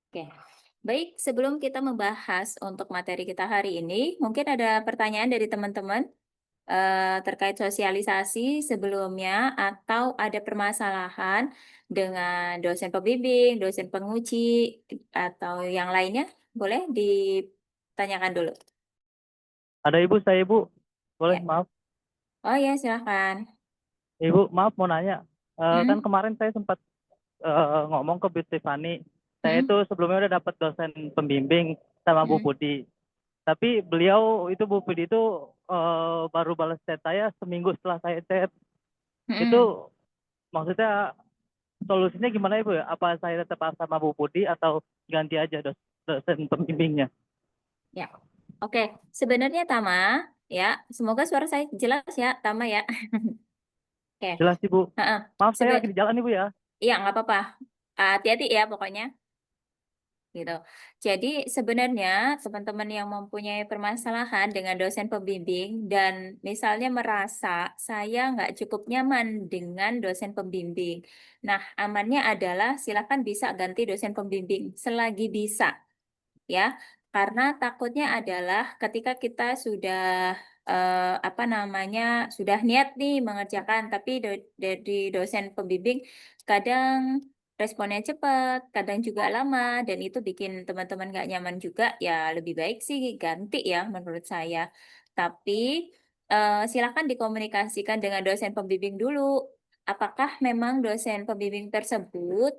Oke, baik. Sebelum kita membahas untuk materi kita hari ini, mungkin ada pertanyaan dari teman-teman terkait sosialisasi sebelumnya atau ada permasalahan dengan dosen pembimbing, dosen penguji, atau yang lainnya? Boleh ditanyakan dulu. Ada Ibu, saya Ibu. Boleh, Ya. maaf. Oh ya, silahkan. Ibu, maaf mau nanya. Kan Mm, kemarin saya sempat ngomong ke Bu Tiffany. Saya itu mm, sebelumnya udah dapat dosen pembimbing sama Bu mm, Pudi. Tapi beliau itu Bu Pudi itu baru balas chat saya seminggu setelah saya chat. mm. Itu maksudnya solusinya gimana Ibu ya? Apa saya tetap sama Bu Pudi atau ganti aja dosen pembimbingnya? Ya, oke. Sebenarnya Tama, ya, semoga suara saya jelas ya, Tama ya. Oke. Jelas Ibu. Heeh. Maaf saya lagi Sebe- di jalan Ibu ya. Iya, nggak apa-apa. Hati-hati ya pokoknya. Gitu. Jadi sebenarnya teman-teman yang mempunyai permasalahan dengan dosen pembimbing dan misalnya merasa saya nggak cukup nyaman dengan dosen pembimbing. Nah, amannya adalah silakan bisa ganti dosen pembimbing selagi bisa, ya. Karena takutnya adalah ketika kita sudah apa namanya sudah niat nih mengerjakan, tapi dari dosen pembimbing kadang responnya cepat, kadang juga lama, dan itu bikin teman-teman nggak nyaman juga. Ya lebih baik sih ganti ya menurut saya. Tapi silakan dikomunikasikan dengan dosen pembimbing dulu. Apakah memang dosen pembimbing tersebut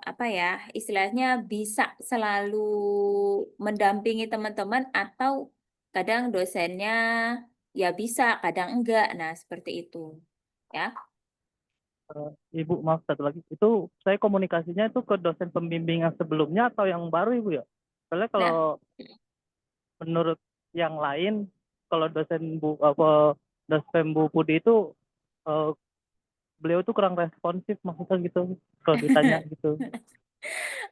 apa ya istilahnya bisa selalu mendampingi teman-teman atau kadang dosennya ya bisa, kadang enggak. Nah, seperti itu. Ya. Ibu, maaf satu lagi. Itu saya komunikasinya itu ke dosen pembimbing yang sebelumnya atau yang baru Ibu ya? Soalnya kalau Nah, menurut yang lain, kalau dosen Bu Pudi itu eh, beliau tuh kurang responsif maksudnya gitu kalau ditanya gitu.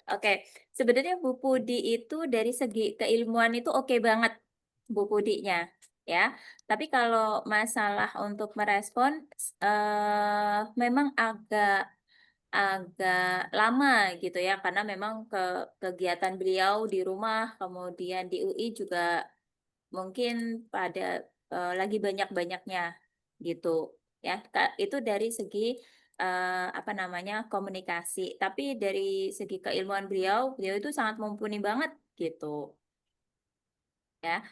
oke. Sebenarnya Bu Pudi itu dari segi keilmuan itu oke banget Bu Pudinya, ya. Tapi kalau masalah untuk merespon memang agak agak lama gitu ya karena memang kegiatan beliau di rumah kemudian di UI juga mungkin pada lagi banyak-banyaknya gitu ya. Itu dari segi apa namanya komunikasi. Tapi dari segi keilmuan beliau, beliau itu sangat mumpuni banget gitu ya.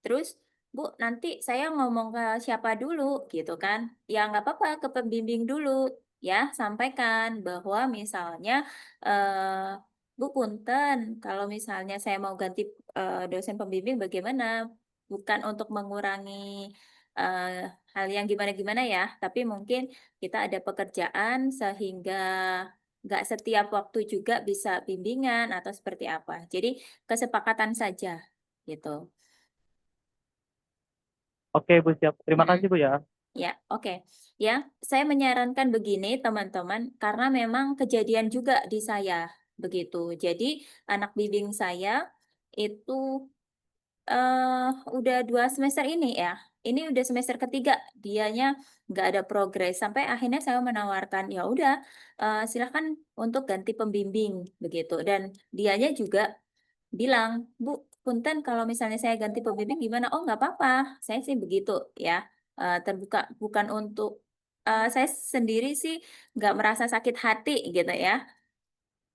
Terus, Bu, nanti saya ngomong ke siapa dulu gitu kan? Ya nggak apa-apa ke pembimbing dulu ya, sampaikan bahwa misalnya Bu Punten, kalau misalnya saya mau ganti dosen pembimbing bagaimana? Bukan untuk mengurangi eh, hal yang gimana-gimana ya, tapi mungkin kita ada pekerjaan sehingga nggak setiap waktu juga bisa bimbingan atau seperti apa. Jadi kesepakatan saja gitu. Oke Bu, siap. Terima kasih Mm-mm. Bu ya. Ya, oke. Ya, saya menyarankan begini, teman-teman, karena memang kejadian juga di saya begitu. Jadi, anak bimbing saya itu udah 2 semester ini ya. Ini udah semester ketiga, dianya nggak ada progres. Sampai akhirnya saya menawarkan, ya udah, silakan untuk ganti pembimbing begitu. Dan dianya juga bilang, Bu, punten kalau misalnya saya ganti pembimbing gimana? Oh, nggak apa-apa. Saya sih begitu ya. Terbuka bukan untuk saya sendiri sih nggak merasa sakit hati gitu ya.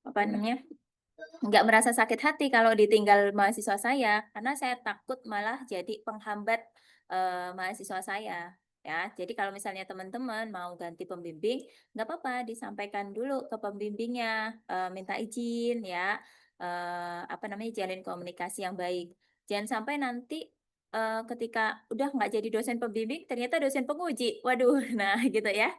Apa namanya? Nggak merasa sakit hati kalau ditinggal mahasiswa saya karena saya takut malah jadi penghambat mahasiswa saya. Ya, jadi kalau misalnya teman-teman mau ganti pembimbing, nggak apa-apa, disampaikan dulu ke pembimbingnya, minta izin ya, apa namanya, jalin komunikasi yang baik. Jangan sampai nanti ketika udah nggak jadi dosen pembimbing, ternyata dosen penguji. Waduh, nah gitu ya.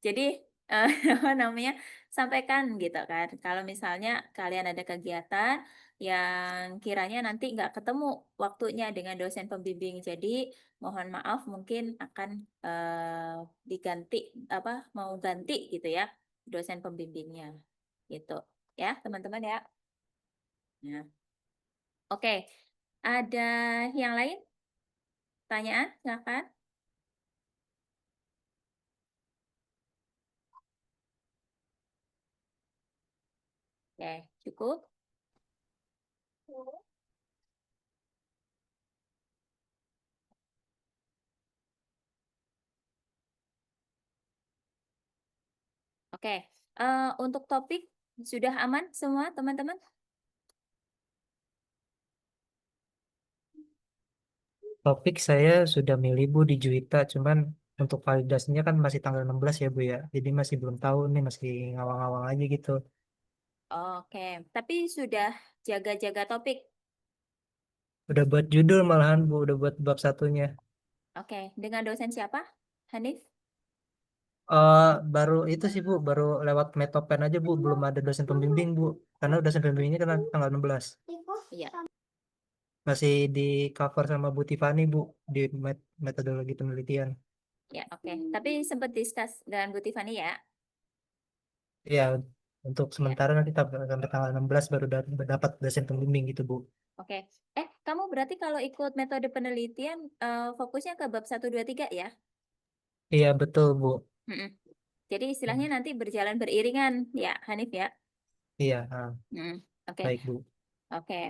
Jadi apa namanya, sampaikan gitu kan. Kalau misalnya kalian ada kegiatan yang kiranya nanti nggak ketemu waktunya dengan dosen pembimbing, jadi mohon maaf mungkin akan diganti apa mau ganti gitu ya dosen pembimbingnya gitu ya teman-teman ya. Nah, oke. Ada yang lain? Pertanyaan? Silakan. Oke, cukup. Oke, untuk topik sudah aman semua teman-teman? Topik saya sudah milih Bu di Juwita, cuman untuk validasinya kan masih tanggal 16 ya Bu ya. Jadi masih belum tahu nih, masih ngawang-ngawang aja gitu. Oke, tapi sudah jaga-jaga topik. Udah buat judul malahan Bu, udah buat bab satunya. Oke, dengan dosen siapa? Hanif? Baru itu sih Bu, baru lewat Metopen aja Bu, belum ada dosen pembimbing Bu. Karena dosen pembimbingnya kan tanggal 16. Iya, Masih di cover sama Bu Tiffany Bu, di metodologi penelitian. ya, oke. Tapi sempat diskus dengan Bu Tiffany ya? Iya, untuk Ya, sementara nanti sampai tanggal 16 baru dapat dosen pembimbing gitu Bu. oke. Kamu berarti kalau ikut metode penelitian fokusnya ke bab 1, 2, 3 ya? Iya betul Bu. Mm-mm. Jadi istilahnya nanti berjalan beriringan ya, Hanif ya? Iya, Mm, oke, baik Bu. oke.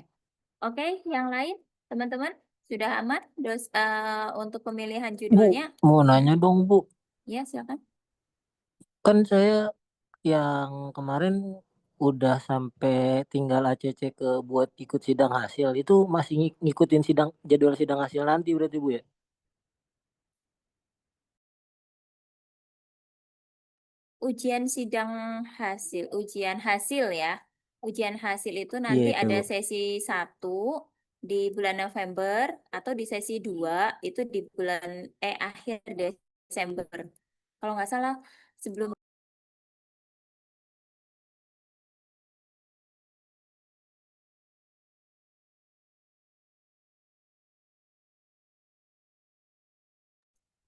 Oke, yang lain teman-teman sudah aman untuk pemilihan Bu, judulnya? mau nanya dong Bu, Ya, silakan. kan saya yang kemarin udah sampai tinggal ACC ke buat ikut sidang hasil, itu masih ngikutin jadwal sidang hasil nanti berarti Bu ya? Ujian hasil ya. Ujian hasil itu Iya nanti itu ada Bu. sesi 1 di bulan November atau di sesi 2 itu di akhir Desember. Kalau nggak salah sebelum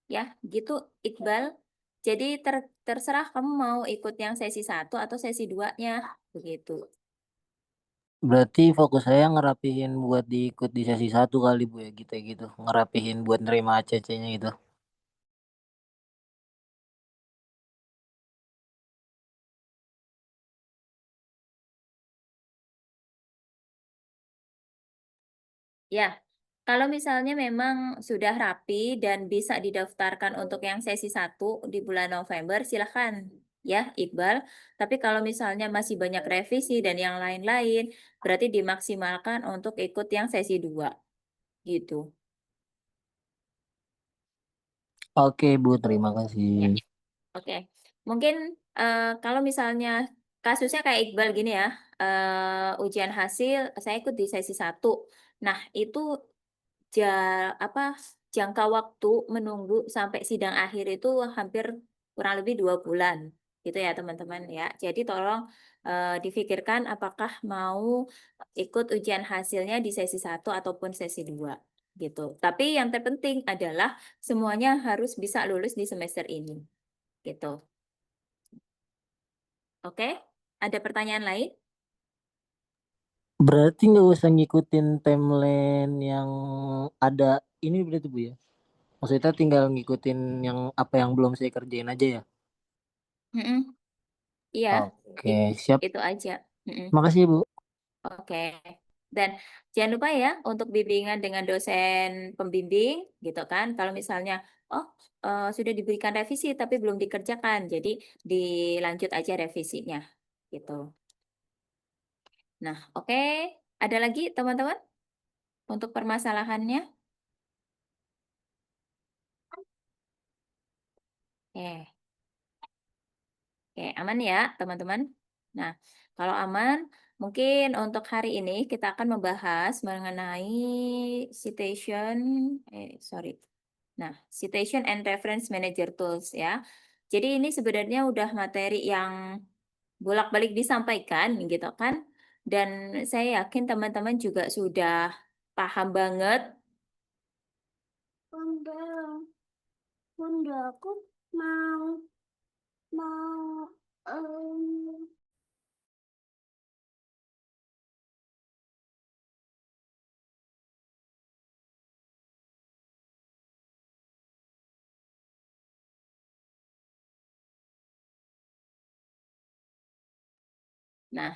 ya gitu Iqbal. Jadi terserah kamu mau ikut yang sesi 1 atau sesi 2-nya begitu. Berarti fokus saya ngerapihin buat diikut di sesi 1 kali Bu ya, gitu gitu. Ngerapihin buat nerima ACC-nya gitu. Ya, kalau misalnya memang sudah rapi dan bisa didaftarkan untuk yang sesi 1 di bulan November, silahkan ya Iqbal. Tapi kalau misalnya masih banyak revisi dan yang lain-lain, berarti dimaksimalkan untuk ikut yang sesi 2 gitu. Oke Bu, terima kasih. Ya, oke. Mungkin kalau misalnya kasusnya kayak Iqbal gini ya, ujian hasil saya ikut di sesi 1. Nah, itu ja apa jangka waktu menunggu sampai sidang akhir itu hampir kurang lebih 2 bulan gitu ya teman-teman ya. Jadi tolong difikirkan apakah mau ikut ujian hasilnya di sesi 1 ataupun sesi 2 gitu. Tapi yang terpenting adalah semuanya harus bisa lulus di semester ini gitu. Oke? Ada pertanyaan lain? Berarti nggak usah ngikutin timeline yang ada ini berarti Bu ya? Maksudnya tinggal ngikutin yang apa yang belum saya kerjain aja ya? Mm-mm. Iya, Oke, it- siap. itu aja. Mm-mm. Makasih Bu. Oke. Dan jangan lupa ya untuk bimbingan dengan dosen pembimbing gitu kan. Kalau misalnya oh sudah diberikan revisi tapi belum dikerjakan, jadi dilanjut aja revisinya gitu. Nah, oke. Ada lagi teman-teman untuk permasalahannya? Oke. Oke, aman ya, teman-teman. Nah, kalau aman, mungkin untuk hari ini kita akan membahas mengenai citation, sorry. Nah, citation and reference manager tools ya. Jadi ini sebenarnya udah materi yang bolak-balik disampaikan gitu kan. Dan saya yakin teman-teman juga sudah paham banget. Bunda, Bunda, aku mau mau Nah,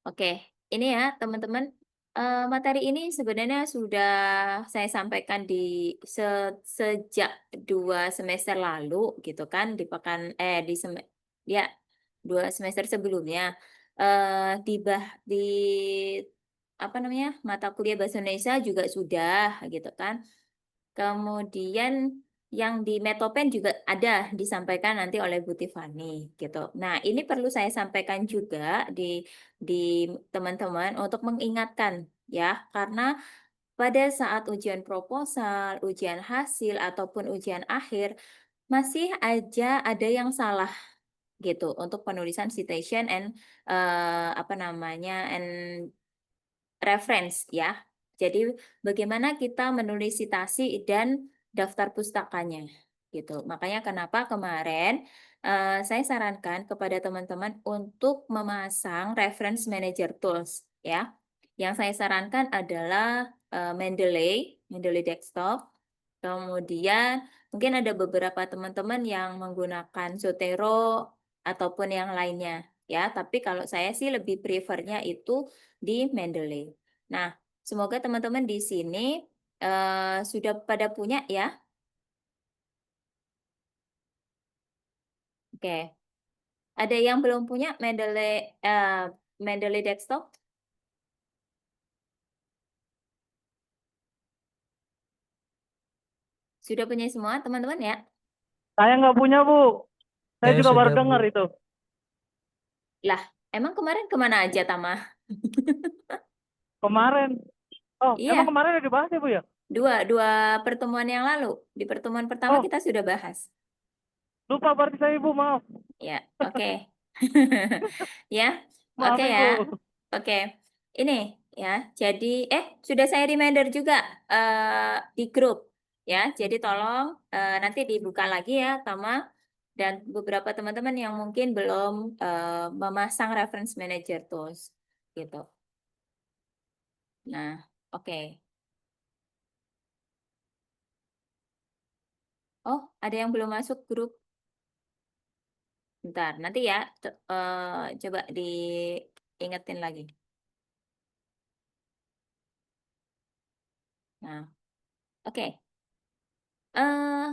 oke. Ini ya, teman-teman. Materi ini sebenarnya sudah saya sampaikan sejak 2 semester lalu, gitu kan, di pekan, di sem ya. 2 semester sebelumnya, di apa namanya, mata kuliah bahasa Indonesia juga sudah, gitu kan. Kemudian yang di Metopen juga ada disampaikan nanti oleh Bu Tiffany, gitu. Nah, ini perlu saya sampaikan juga di teman-teman untuk mengingatkan ya, karena pada saat ujian proposal, ujian hasil, ataupun ujian akhir, masih aja ada yang salah gitu untuk penulisan citation and apa namanya and reference ya. Jadi bagaimana kita menulis citasi dan daftar pustakanya gitu. Makanya kenapa kemarin saya sarankan kepada teman-teman untuk memasang reference manager tools ya. Yang saya sarankan adalah Mendeley Desktop. Kemudian mungkin ada beberapa teman-teman yang menggunakan Zotero ataupun yang lainnya ya. Tapi kalau saya sih lebih prefernya itu di Mendeley. Nah, semoga teman-teman di sini sudah pada punya ya. Oke. Ada yang belum punya Mendeley Desktop? Sudah punya semua teman-teman ya? Saya nggak punya, Bu. Saya Saya juga baru sudah, dengar Bu. itu. Lah, emang kemarin kemana aja, Tama? Kemarin. Oh, emang Iya, kemarin udah dibahas ya, Bu ya? dua pertemuan yang lalu. Di pertemuan pertama Oh, kita sudah bahas. lupa berarti saya, Ibu. Maaf. Ya, oke. Ya, oke Maaf, ya. Ibu. Oke. Ini ya. Jadi sudah saya reminder juga di grup ya. Jadi tolong nanti dibuka lagi ya, Tama dan beberapa teman-teman yang mungkin belum memasang reference manager tools gitu. Nah, oke. Oh, ada yang belum masuk grup. Bentar, nanti ya coba diingetin lagi. Nah, oke.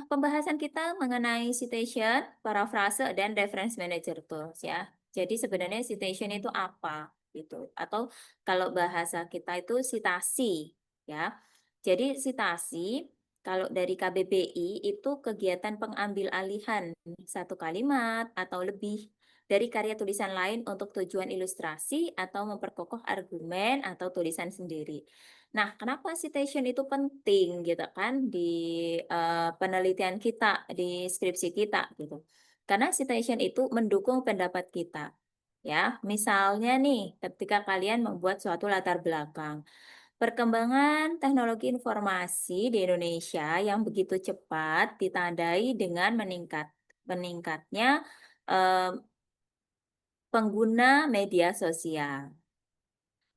Pembahasan kita mengenai citation, parafrase, dan reference manager tools ya. Jadi sebenarnya citation itu apa gitu? Atau kalau bahasa kita itu citasi ya. Jadi citasi kalau dari KBBI itu kegiatan pengambil alihan satu kalimat atau lebih dari karya tulisan lain untuk tujuan ilustrasi atau memperkokoh argumen atau tulisan sendiri. Nah, kenapa citation itu penting gitu kan di penelitian kita, di skripsi kita gitu. Karena citation itu mendukung pendapat kita. Ya, misalnya nih, ketika kalian membuat suatu latar belakang, perkembangan teknologi informasi di Indonesia yang begitu cepat ditandai dengan meningkatnya eh, pengguna media sosial.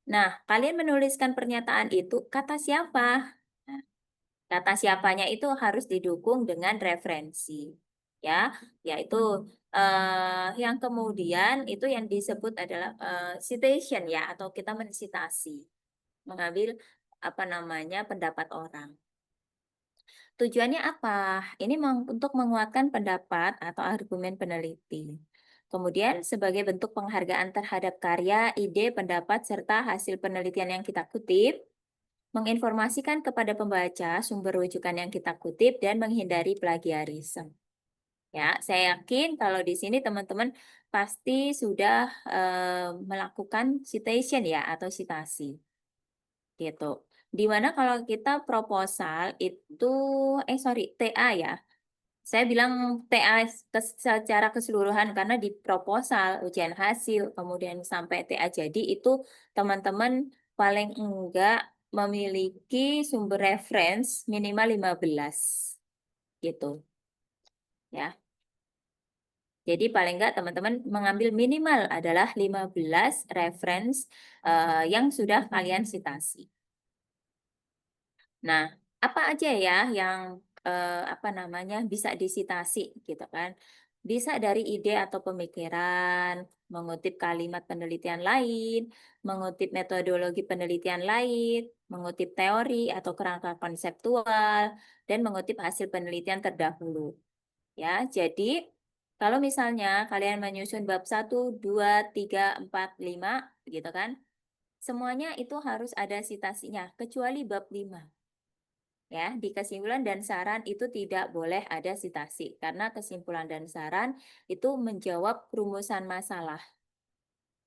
Nah, kalian menuliskan pernyataan itu kata siapa? Nah, kata siapanya itu harus didukung dengan referensi. Ya, yaitu yang kemudian itu yang disebut adalah citation ya atau kita mensitasi, mengambil apa namanya pendapat orang. Tujuannya apa? Ini untuk menguatkan pendapat atau argumen peneliti. Kemudian sebagai bentuk penghargaan terhadap karya, ide, pendapat, serta hasil penelitian yang kita kutip, menginformasikan kepada pembaca sumber rujukan yang kita kutip dan menghindari plagiarisme. Ya, saya yakin kalau di sini teman-teman pasti sudah melakukan citation ya atau citasi. Gitu. Dimana kalau kita proposal itu TA ya. Saya bilang TA secara keseluruhan karena di proposal, ujian hasil, kemudian sampai TA jadi itu teman-teman paling enggak memiliki sumber reference minimal 15 gitu ya. Jadi paling enggak teman-teman mengambil minimal adalah 15 reference yang sudah kalian citasi. Nah, apa aja ya yang apa namanya bisa disitasi gitu kan? Bisa dari ide atau pemikiran, mengutip kalimat penelitian lain, mengutip metodologi penelitian lain, mengutip teori atau kerangka konseptual, dan mengutip hasil penelitian terdahulu. Ya, jadi Kalau misalnya kalian menyusun bab 1, 2, 3, 4, 5, gitu kan? Semuanya itu harus ada citasinya, kecuali bab 5. Ya, di kesimpulan dan saran itu tidak boleh ada citasi, karena kesimpulan dan saran itu menjawab rumusan masalah.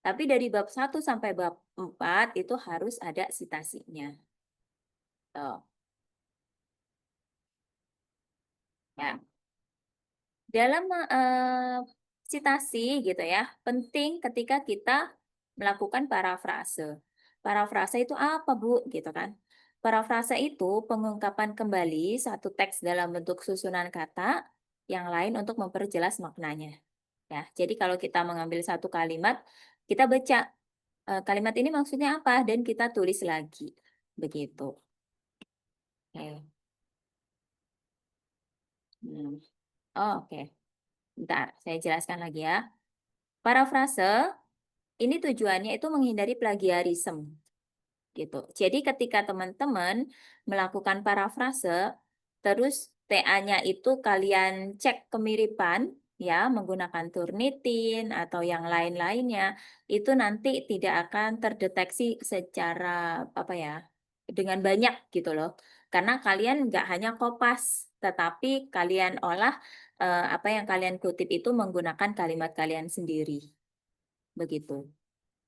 Tapi dari bab 1 sampai bab 4 itu harus ada citasinya. Tuh. Ya. Dalam citasi gitu ya, penting ketika kita melakukan parafrase. Parafrase itu apa, Bu? Gitu kan. Parafrase itu pengungkapan kembali satu teks dalam bentuk susunan kata yang lain untuk memperjelas maknanya. Ya, jadi kalau kita mengambil satu kalimat, kita baca kalimat ini maksudnya apa dan kita tulis lagi. Begitu. Oke. Hmm. Oh, oke. Bentar, saya jelaskan lagi ya. Parafrase ini tujuannya itu menghindari plagiarisme gitu. Jadi ketika teman-teman melakukan parafrase, terus TA-nya itu kalian cek kemiripan ya menggunakan Turnitin atau yang lain-lainnya, itu nanti tidak akan terdeteksi secara apa ya dengan banyak gitu loh. Karena kalian nggak hanya kopas, tetapi kalian olah apa yang kalian kutip itu menggunakan kalimat kalian sendiri. Begitu.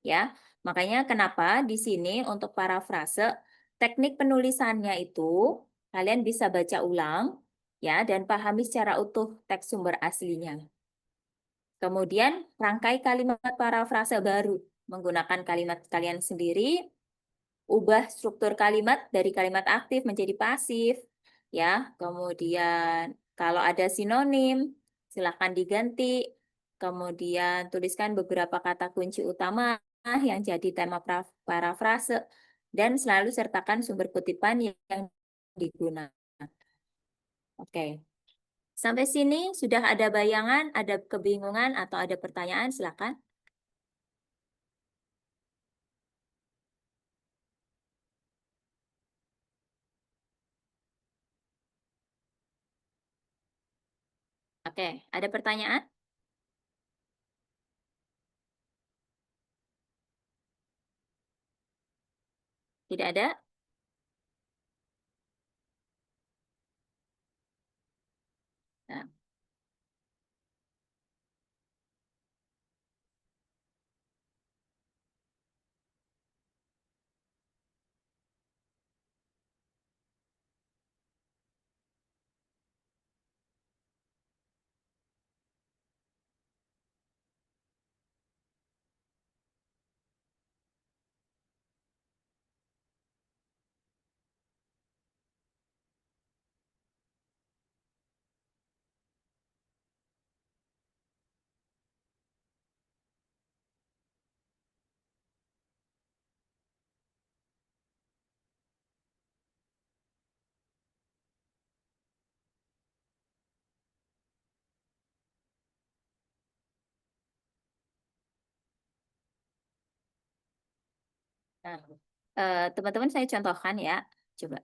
Ya, makanya kenapa di sini untuk parafrase teknik penulisannya itu kalian bisa baca ulang ya dan pahami secara utuh teks sumber aslinya. Kemudian rangkai kalimat parafrase baru menggunakan kalimat kalian sendiri, ubah struktur kalimat dari kalimat aktif menjadi pasif ya. Kemudian kalau ada sinonim silakan diganti. Kemudian tuliskan beberapa kata kunci utama yang jadi tema parafrase dan selalu sertakan sumber kutipan yang digunakan. Oke. Sampai sini sudah ada bayangan, ada kebingungan atau ada pertanyaan, silakan. Oke, ada pertanyaan? Tidak ada? Nah, nah, teman-teman saya contohkan ya, coba.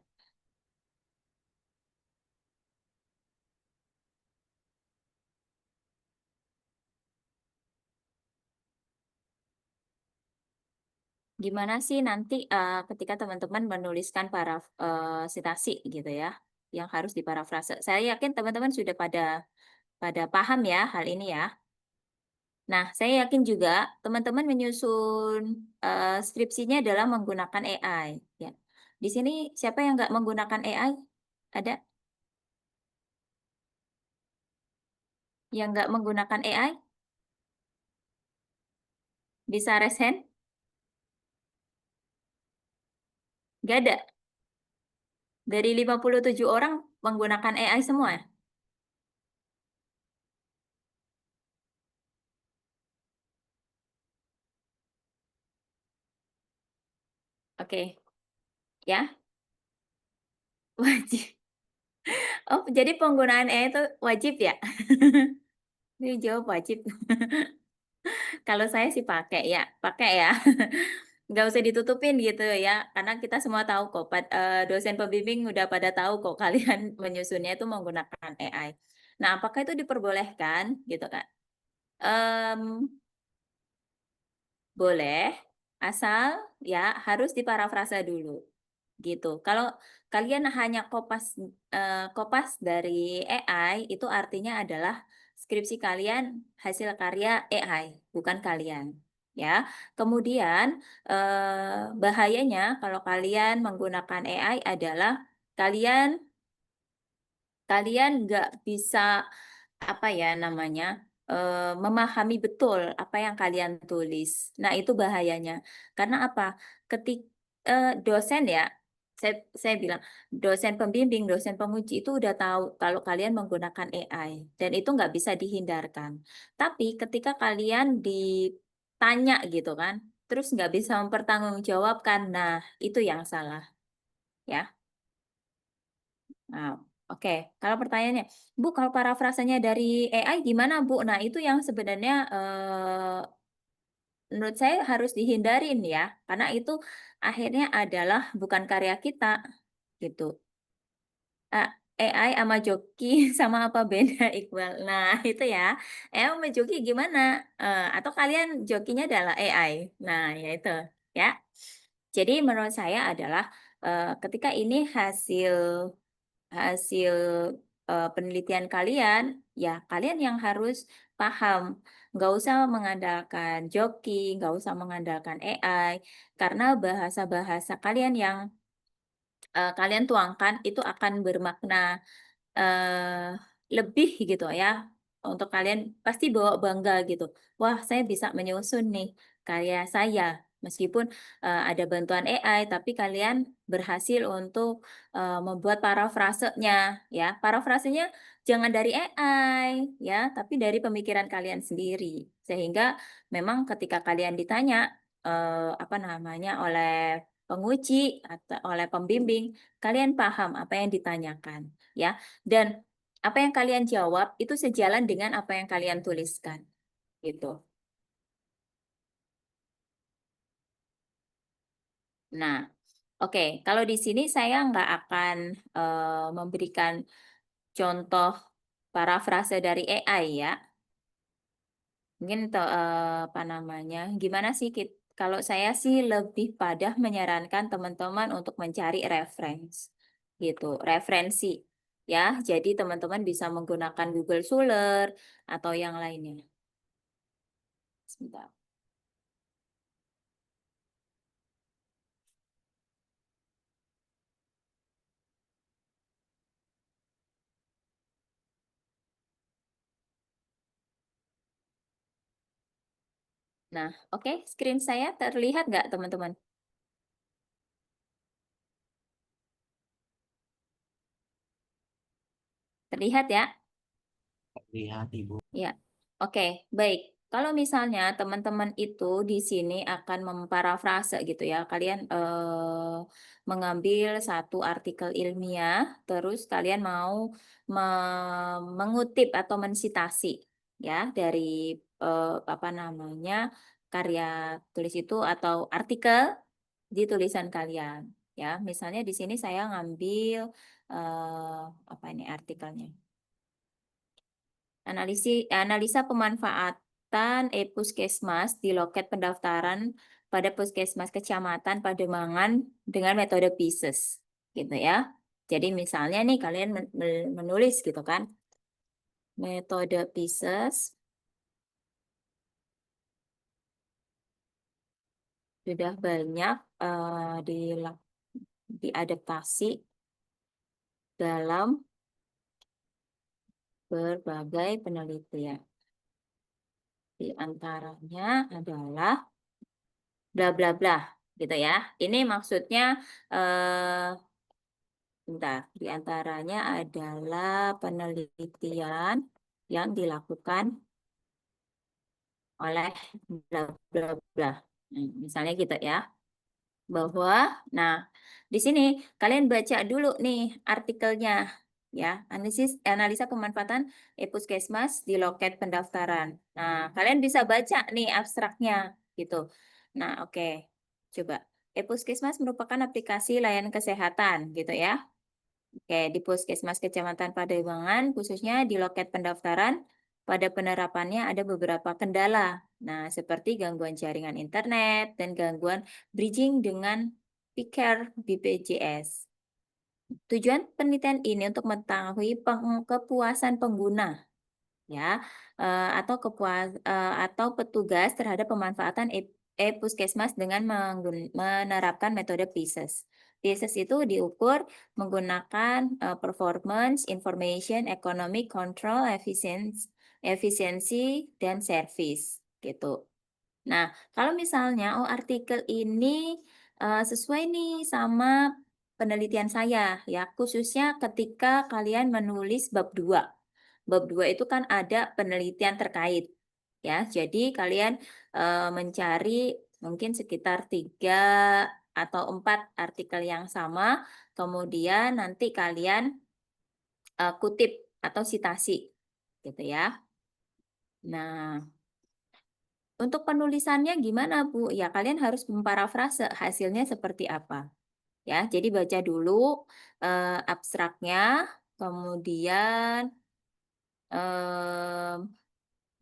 Gimana sih nanti ketika teman-teman menuliskan citasi gitu ya, yang harus diparafrase. Saya yakin teman-teman sudah pada paham ya hal ini ya. Nah, saya yakin juga teman-teman menyusun skripsinya adalah menggunakan AI. Ya. Di sini siapa yang nggak menggunakan AI? Ada yang nggak menggunakan AI? Bisa raise hand? Nggak ada. Dari 57 orang menggunakan AI semua. Oke, ya. Wajib. Oh, jadi penggunaan AI itu wajib ya? Ini jawab wajib. Kalau saya sih pakai ya. Nggak usah ditutupin gitu ya, karena kita semua tahu kok, dosen pembimbing udah pada tahu kok kalian menyusunnya itu menggunakan AI. Nah, apakah itu diperbolehkan gitu Kak? Em, boleh, asal ya harus diparafrasa dulu. Gitu. Kalau kalian hanya kopas dari AI, itu artinya adalah skripsi kalian hasil karya AI, bukan kalian. Ya. Kemudian bahayanya kalau kalian menggunakan AI adalah kalian kalian nggak bisa apa ya namanya memahami betul apa yang kalian tulis. Nah, itu bahayanya. Karena apa? Ketik dosen ya, saya bilang dosen pembimbing, dosen penguji itu udah tahu kalau kalian menggunakan AI dan itu nggak bisa dihindarkan. Tapi ketika kalian ditanya gitu kan, terus nggak bisa mempertanggungjawabkan, nah itu yang salah ya. Nah, oke. Kalau pertanyaannya, Bu, kalau parafrasanya dari AI gimana, Bu? Nah, itu yang sebenarnya menurut saya harus dihindarin ya, karena itu akhirnya adalah bukan karya kita, gitu. Ah, AI sama joki sama apa beda, Iqbal? Nah, itu ya. AI sama joki gimana? Atau kalian jokinya adalah AI? Nah, ya itu ya. Jadi menurut saya adalah ketika ini hasil hasil penelitian kalian, ya kalian yang harus paham. Nggak usah mengandalkan joki, nggak usah mengandalkan AI, karena bahasa-bahasa kalian yang kalian tuangkan itu akan bermakna eh, lebih gitu ya. Untuk kalian pasti bawa bangga gitu. Wah, saya bisa menyusun nih karya saya. Meskipun ada bantuan AI, tapi kalian berhasil untuk membuat parafrasenya, ya. Parafrasenya jangan dari AI, ya, tapi dari pemikiran kalian sendiri. Sehingga memang ketika kalian ditanya apa namanya oleh penguji atau oleh pembimbing, kalian paham apa yang ditanyakan, ya. Dan apa yang kalian jawab itu sejalan dengan apa yang kalian tuliskan, gitu. Nah, oke, kalau di sini saya nggak akan memberikan contoh parafrase dari AI ya. Mungkin apa namanya? Gimana sih kalau saya sih lebih pada menyarankan teman-teman untuk mencari gitu, referensi ya. Jadi teman-teman bisa menggunakan Google Scholar atau yang lainnya. Sebentar. Nah, oke, screen saya terlihat nggak, teman-teman? Terlihat ya? Lihat Ibu. Ya, oke, baik. Kalau misalnya teman-teman itu di sini akan memparafrase gitu ya, kalian mengambil satu artikel ilmiah, terus kalian mau mengutip atau mensitasi ya dari apa namanya karya tulis itu atau artikel di tulisan kalian. Ya, misalnya di sini saya ngambil apa ini artikelnya? Analisa pemanfaatan e-Puskesmas di loket pendaftaran pada Puskesmas Kecamatan Pademangan dengan metode PISES, gitu ya. Jadi misalnya nih kalian menulis gitu kan, metode PISES sudah banyak diadaptasi dalam berbagai penelitian. Di antaranya adalah bla bla bla gitu ya. Ini maksudnya bentar, di antaranya adalah penelitian yang dilakukan oleh bla bla bla. Misalnya gitu ya. Bahwa nah, di sini kalian baca dulu nih artikelnya ya. Analisa pemanfaatan e-Puskesmas di loket pendaftaran. Nah, kalian bisa baca nih abstraknya gitu. Nah, oke. Coba. E-Puskesmas merupakan aplikasi layanan kesehatan gitu ya. Oke, di Puskesmas Kecamatan Pademangan, khususnya di loket pendaftaran, pada penerapannya ada beberapa kendala. Nah, seperti gangguan jaringan internet dan gangguan bridging dengan PCARE BPJS. Tujuan penelitian ini untuk mengetahui kepuasan pengguna ya atau petugas terhadap pemanfaatan e-puskesmas dengan menerapkan metode PISES. PISES itu diukur menggunakan performance, information, economic, control, efisiensi, dan service gitu. Nah, kalau misalnya artikel ini sesuai nih sama penelitian saya ya, khususnya ketika kalian menulis bab 2. Bab 2 itu kan ada penelitian terkait ya. Jadi kalian mencari mungkin sekitar 3 atau 4 artikel yang sama, kemudian nanti kalian kutip atau sitasi gitu ya. Nah, untuk penulisannya gimana, Bu? Ya, kalian harus memparafrase hasilnya seperti apa. Ya, jadi baca dulu abstraknya, kemudian em,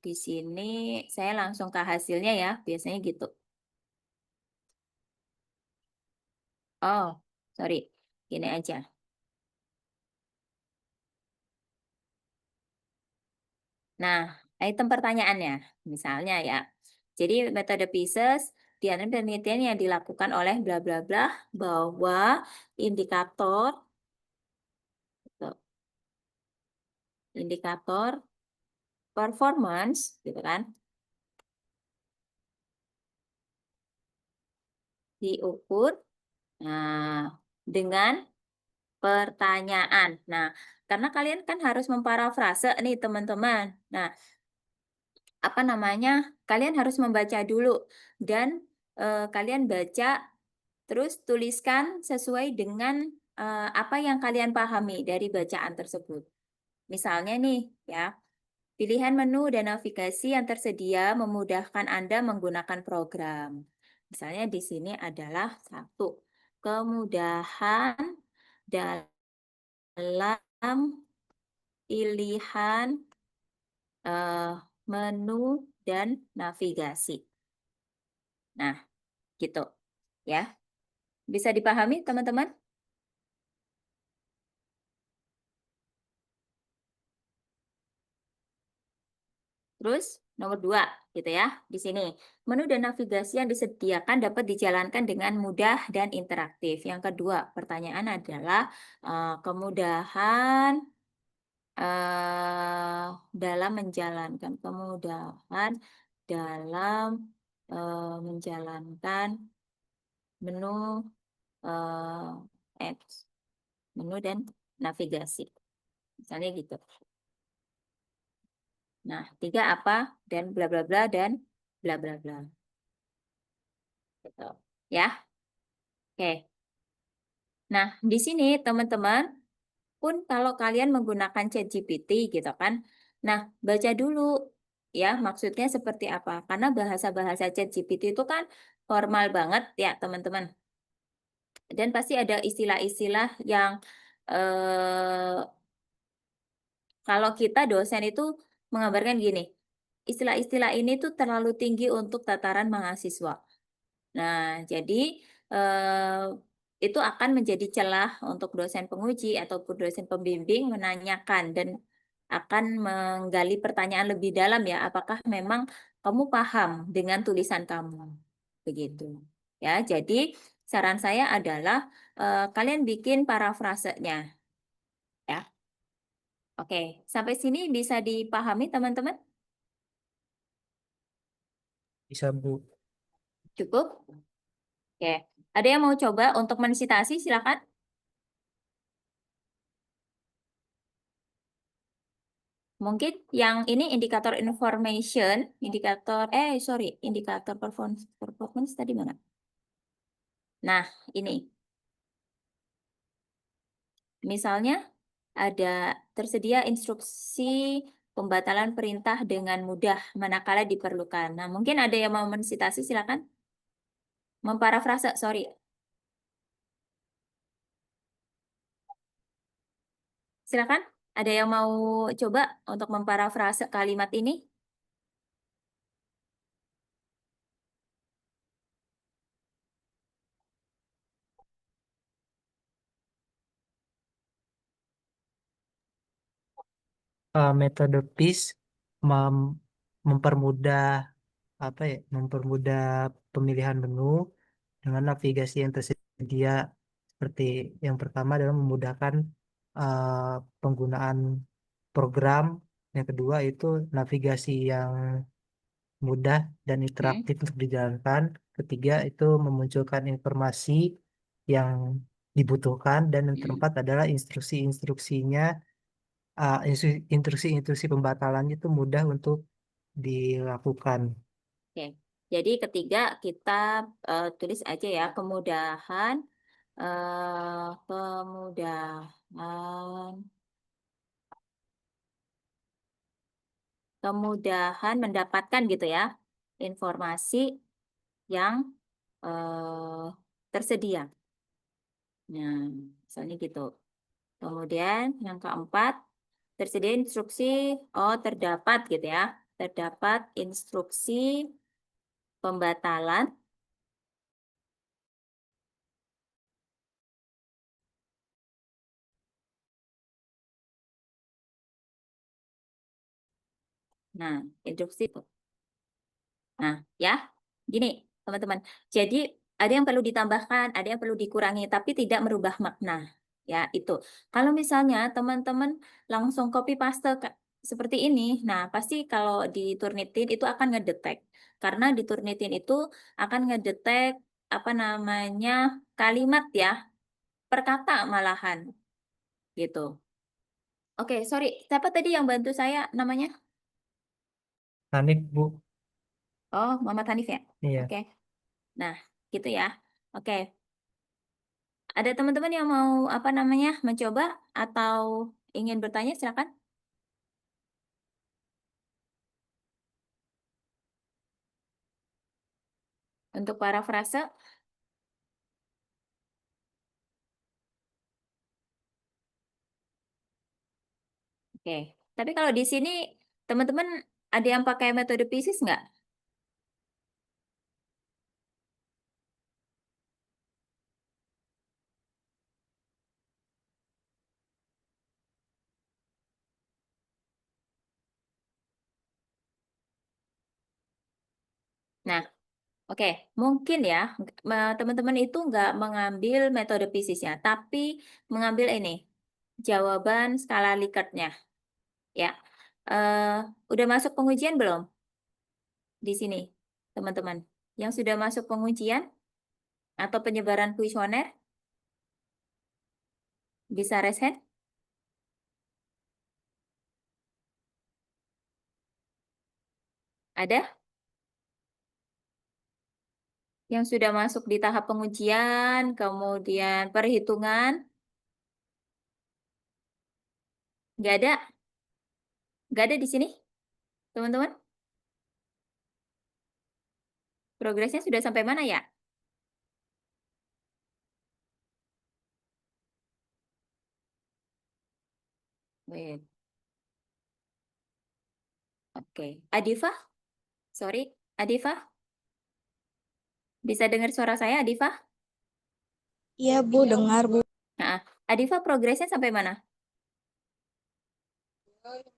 di sini saya langsung ke hasilnya ya, biasanya gitu. Oh, sorry, gini aja. Nah, item pertanyaannya, misalnya ya. Jadi metode PISES di antara penelitian yang dilakukan oleh bla bla bla bahwa indikator indikator performance gitu kan diukur dengan pertanyaan. Nah, karena kalian kan harus memparafrase nih teman-teman. Nah, apa namanya? Kalian harus membaca dulu dan kalian baca terus tuliskan sesuai dengan apa yang kalian pahami dari bacaan tersebut. Misalnya nih ya, pilihan menu dan navigasi yang tersedia memudahkan Anda menggunakan program. Misalnya di sini adalah satu, kemudahan dalam pilihan menu dan navigasi. Nah, gitu ya. Bisa dipahami teman-teman? Terus nomor 2 gitu ya di sini. Menu dan navigasi yang disediakan dapat dijalankan dengan mudah dan interaktif. Yang kedua, pertanyaan adalah kemudahan dalam menjalankan menjalankan menu apps, menu dan navigasi. Misalnya gitu. Nah, 3 apa dan bla bla bla dan bla bla bla. Gitu. Ya. Oke. Nah, di sini teman-teman pun kalau kalian menggunakan ChatGPT gitu kan. Nah, baca dulu ya maksudnya seperti apa. Karena bahasa-bahasa ChatGPT itu kan formal banget ya, teman-teman. Dan pasti ada istilah-istilah yang kalau kita dosen itu mengabarkan gini, istilah-istilah ini tuh terlalu tinggi untuk tataran mahasiswa. Nah, jadi itu akan menjadi celah untuk dosen penguji ataupun dosen pembimbing menanyakan dan akan menggali pertanyaan lebih dalam ya, apakah memang kamu paham dengan tulisan kamu. Begitu. Ya, jadi saran saya adalah kalian bikin parafrasenya ya. Oke, sampai sini bisa dipahami teman-teman? Bisa, Bu. Cukup? Oke. Ada yang mau coba untuk mensitasi? Silakan. Mungkin yang ini indikator information, indikator performance tadi mana? Nah, ini. Misalnya ada tersedia instruksi pembatalan perintah dengan mudah manakala diperlukan. Nah, mungkin ada yang mau mensitasi, silakan. Memparafrase, sorry. Silakan. Ada yang mau coba untuk memparafrase kalimat ini? Metode PIS mem- mempermudah apa ya? Mempermudah pemilihan menu dengan navigasi yang tersedia. Seperti yang pertama adalah memudahkan penggunaan program. Yang kedua itu navigasi yang mudah dan interaktif untuk dijalankan. Ketiga itu memunculkan informasi yang dibutuhkan, dan yang keempat adalah instruksi-instruksinya, instruksi-instruksi pembatalannya itu mudah untuk dilakukan. Oke. Jadi ketiga kita tulis aja ya kemudahan kemudahan mendapatkan gitu ya informasi yang tersedia. Nah, misalnya gitu. Kemudian yang keempat, tersedia instruksi, terdapat gitu ya. Terdapat instruksi pembatalan. Nah, instruksi itu. Nah, ya, gini teman-teman. Jadi ada yang perlu ditambahkan, ada yang perlu dikurangi, tapi tidak merubah makna. Ya, itu. Kalau misalnya teman-teman langsung copy paste seperti ini, nah pasti kalau di Turnitin itu akan ngedetek. Karena di Turnitin itu akan ngedetek apa namanya kalimat ya, per kata malahan gitu. Oke, sorry. Siapa tadi yang bantu saya namanya? Hanif, Bu. Oh, Muhammad Hanif ya? Iya. Oke. Nah, gitu ya. Oke. Ada teman-teman yang mau apa namanya mencoba atau ingin bertanya, silakan. Untuk parafrase, oke. Tapi kalau di sini teman-teman ada yang pakai metode PISIS nggak? Nah, oke. Mungkin ya teman-teman itu nggak mengambil metode PISIS-nya, tapi mengambil ini jawaban skala Likert-nya, ya. Udah masuk pengujian belum di sini, teman-teman? Yang sudah masuk pengujian atau penyebaran kuesioner bisa raise hand? Ada yang sudah masuk di tahap pengujian, kemudian perhitungan? Nggak ada? Nggak ada di sini, teman-teman? Progresnya sudah sampai mana ya? Wait, oke. Adifa? Sorry, Adifa? Bisa dengar suara saya, Adifa? Iya Bu, dengar Bu. Nah, Adifa progresnya sampai mana?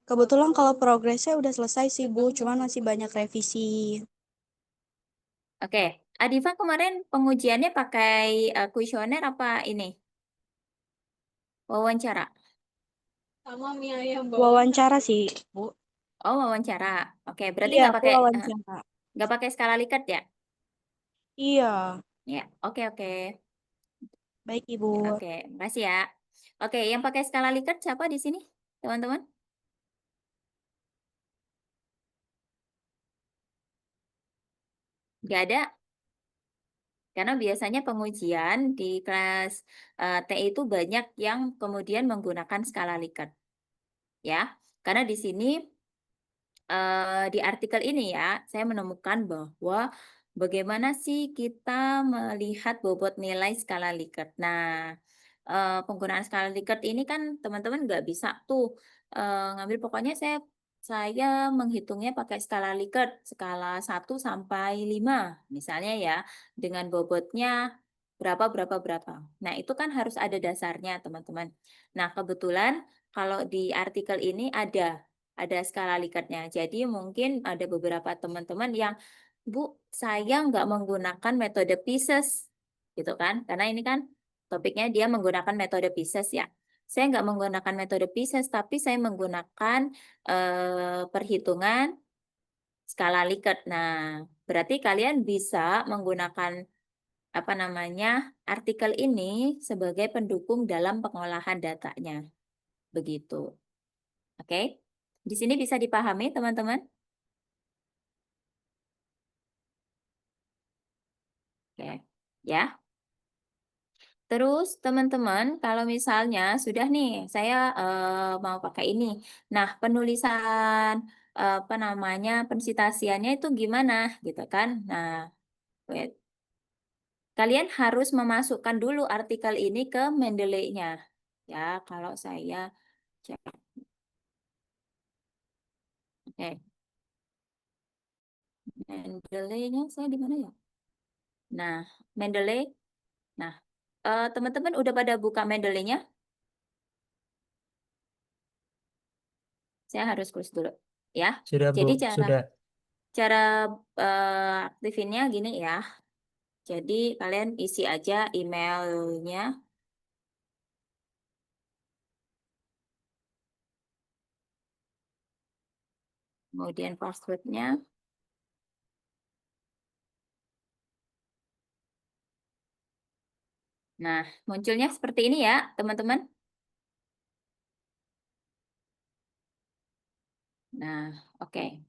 Kebetulan kalau progresnya udah selesai sih Bu, cuman masih banyak revisi. Oke, Adifa kemarin pengujiannya pakai kuesioner apa ini? Wawancara? Wawancara sih Bu. Oh, wawancara. Oke, berarti Iya, aku wawancara. nggak pakai skala Likert ya? Iya, Ya, oke oke. baik Ibu. Oke, makasih ya. Oke, yang pakai skala Likert siapa di sini, teman-teman? Nggak ada, karena biasanya pengujian di kelas TI itu banyak yang kemudian menggunakan skala Likert, ya. Karena di sini di artikel ini ya, saya menemukan bahwa bagaimana sih kita melihat bobot nilai skala Likert. Nah, penggunaan skala Likert ini kan teman-teman nggak bisa tuh ngambil, pokoknya saya menghitungnya pakai skala Likert, skala 1 sampai 5 misalnya ya, dengan bobotnya berapa. Nah, itu kan harus ada dasarnya, teman-teman. Nah, kebetulan kalau di artikel ini ada skala Likertnya. Jadi mungkin ada beberapa teman-teman yang, Bu, saya nggak menggunakan metode Pisces, gitu kan? Karena ini kan topiknya dia menggunakan metode Pisces ya. Saya nggak menggunakan metode Pisces, tapi saya menggunakan perhitungan skala Likert. Nah, berarti kalian bisa menggunakan apa namanya artikel ini sebagai pendukung dalam pengolahan datanya. Begitu. Oke? Di sini bisa dipahami, teman-teman? Oke. Ya. Terus teman-teman, kalau misalnya sudah nih, saya mau pakai ini. Nah, penulisan apa namanya pensitasiannya itu gimana, gitu kan? Nah, wait. Kalian harus memasukkan dulu artikel ini ke Mendeley-nya. Ya, kalau saya cek. Oke, Mendeley-nya saya di mana ya? Nah, Mendeley. Nah, teman-teman udah pada buka Mendeley-nya? Saya harus close dulu, ya. Sudah, Bu. Jadi cara Sudah. cara aktifinnya gini ya. Jadi kalian isi aja emailnya, kemudian passwordnya. Nah, munculnya seperti ini ya, teman-teman. Nah, oke.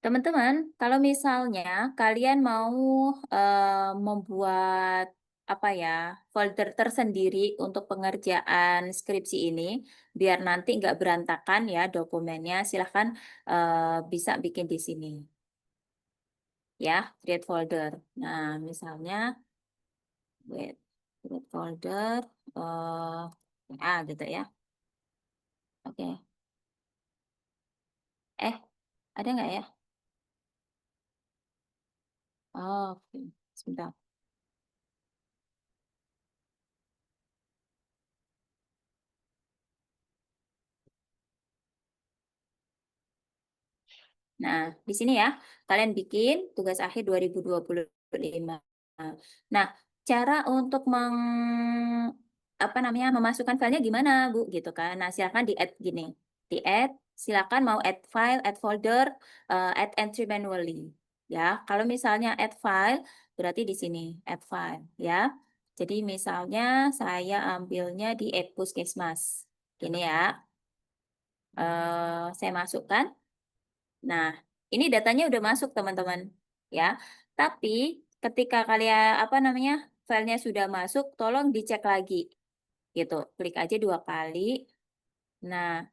Teman-teman, kalau misalnya kalian mau membuat apa ya folder tersendiri untuk pengerjaan skripsi ini, biar nanti nggak berantakan ya dokumennya, silahkan bisa bikin di sini. Ya, create folder. Nah, misalnya, wait, create folder, gitu ya. Oke. Ada nggak ya? Oh, oke. Sebentar. Nah, di sini ya, kalian bikin tugas akhir 2025. Nah, cara untuk apa namanya memasukkan filenya gimana, Bu? Gitu kan. Nah, silakan di-add gini. Di-add, silakan mau add file, add folder, add entry manually. Ya, kalau misalnya add file, berarti di sini add file, ya. Jadi misalnya saya ambilnya di Puskesmas. Gini ya. Saya masukkan. Nah, ini datanya udah masuk, teman-teman. Ya. Tapi ketika kalian apa namanya? Filenya sudah masuk, tolong dicek lagi. Gitu. Klik aja 2 kali. Nah,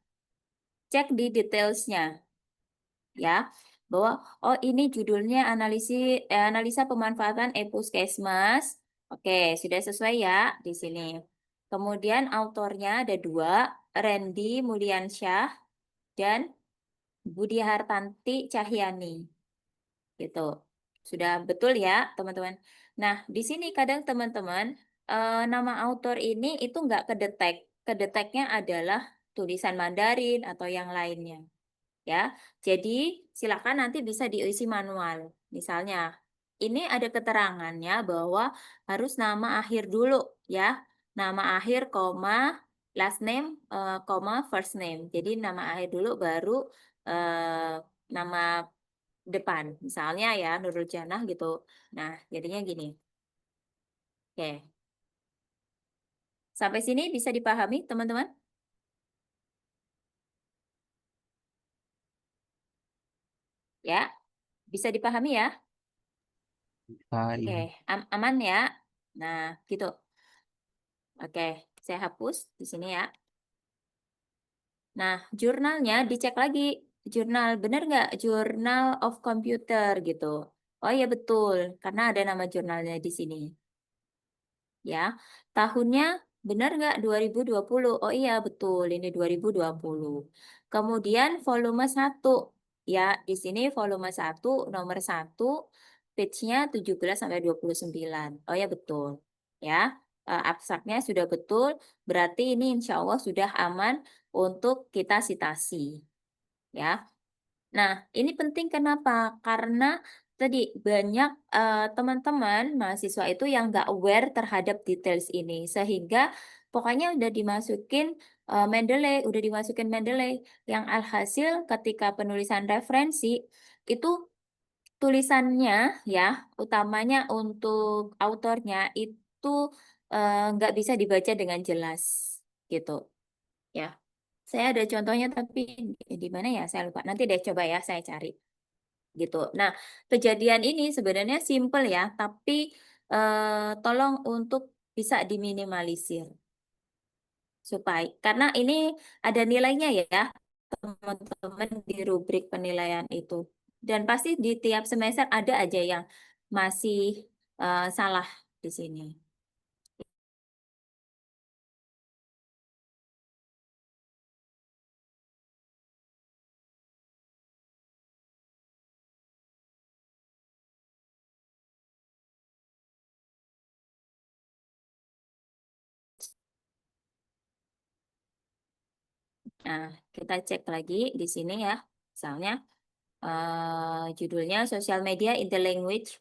cek di detailsnya ya. Bahwa oh ini judulnya analisa pemanfaatan Puskesmas. Oke, sudah sesuai ya di sini. Kemudian autornya ada 2, Randy Mulyansyah dan Budi Hartanti Cahyani. Gitu. Sudah betul ya, teman-teman. Nah, di sini kadang teman-teman nama autor ini itu nggak kedetek. Kedeteknya adalah tulisan Mandarin atau yang lainnya. Ya, jadi silakan nanti bisa diisi manual. Misalnya, ini ada keterangannya bahwa harus nama akhir dulu ya. Nama akhir, koma, last name, koma, first name. Jadi nama akhir dulu baru nama depan. Misalnya ya Nurul Janah gitu. Nah, jadinya gini. Oke. Sampai sini bisa dipahami, teman-teman? Ya, bisa dipahami ya? Bisa, Oke, Ibu. aman ya. Nah, gitu. Oke, saya hapus di sini ya. Nah, jurnalnya dicek lagi. Jurnal, bener nggak? Journal of Computer gitu. Oh iya betul, karena ada nama jurnalnya di sini. ya. Tahunnya benar nggak 2020? Oh iya betul, ini 2020. Kemudian volume 1 ya, di sini volume 1 nomor 1 page-nya 17 sampai 29. Oh ya betul. Ya. Abstraknya sudah betul, berarti ini insya Allah sudah aman untuk kita sitasi. Ya. Nah, ini penting kenapa? Karena tadi banyak teman-teman mahasiswa itu yang nggak aware terhadap details ini, sehingga pokoknya udah dimasukin Mendeley, udah dimasukin Mendeley, yang alhasil ketika penulisan referensi itu tulisannya ya, utamanya untuk autornya itu nggak bisa dibaca dengan jelas, gitu. Ya, saya ada contohnya tapi di mana ya? Saya lupa. Nanti deh coba ya saya cari gitu. Nah, kejadian ini sebenarnya simple ya, tapi tolong untuk bisa diminimalisir supaya karena ini ada nilainya ya teman-teman di rubrik penilaian itu. Dan pasti di tiap semester ada aja yang masih salah di sini. Nah, kita cek lagi di sini ya. Misalnya judulnya Social Media in the Language.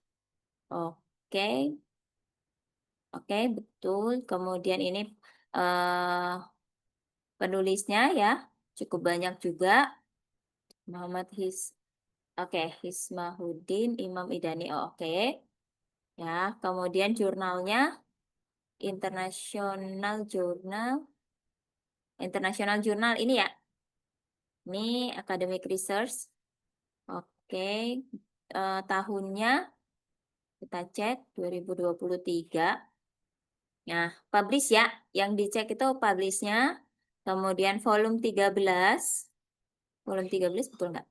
Oke, oke, betul. Kemudian ini eh, penulisnya ya cukup banyak juga. Muhammad oke, Hismahuddin Imam Idani. Oh, oke. Ya, kemudian jurnalnya International Journal ini ya. Ini Academic Research. Oke. Tahunnya kita cek 2023. Nah, publish ya. Yang dicek itu publishnya. Kemudian volume 13. Volume 13 betul nggak?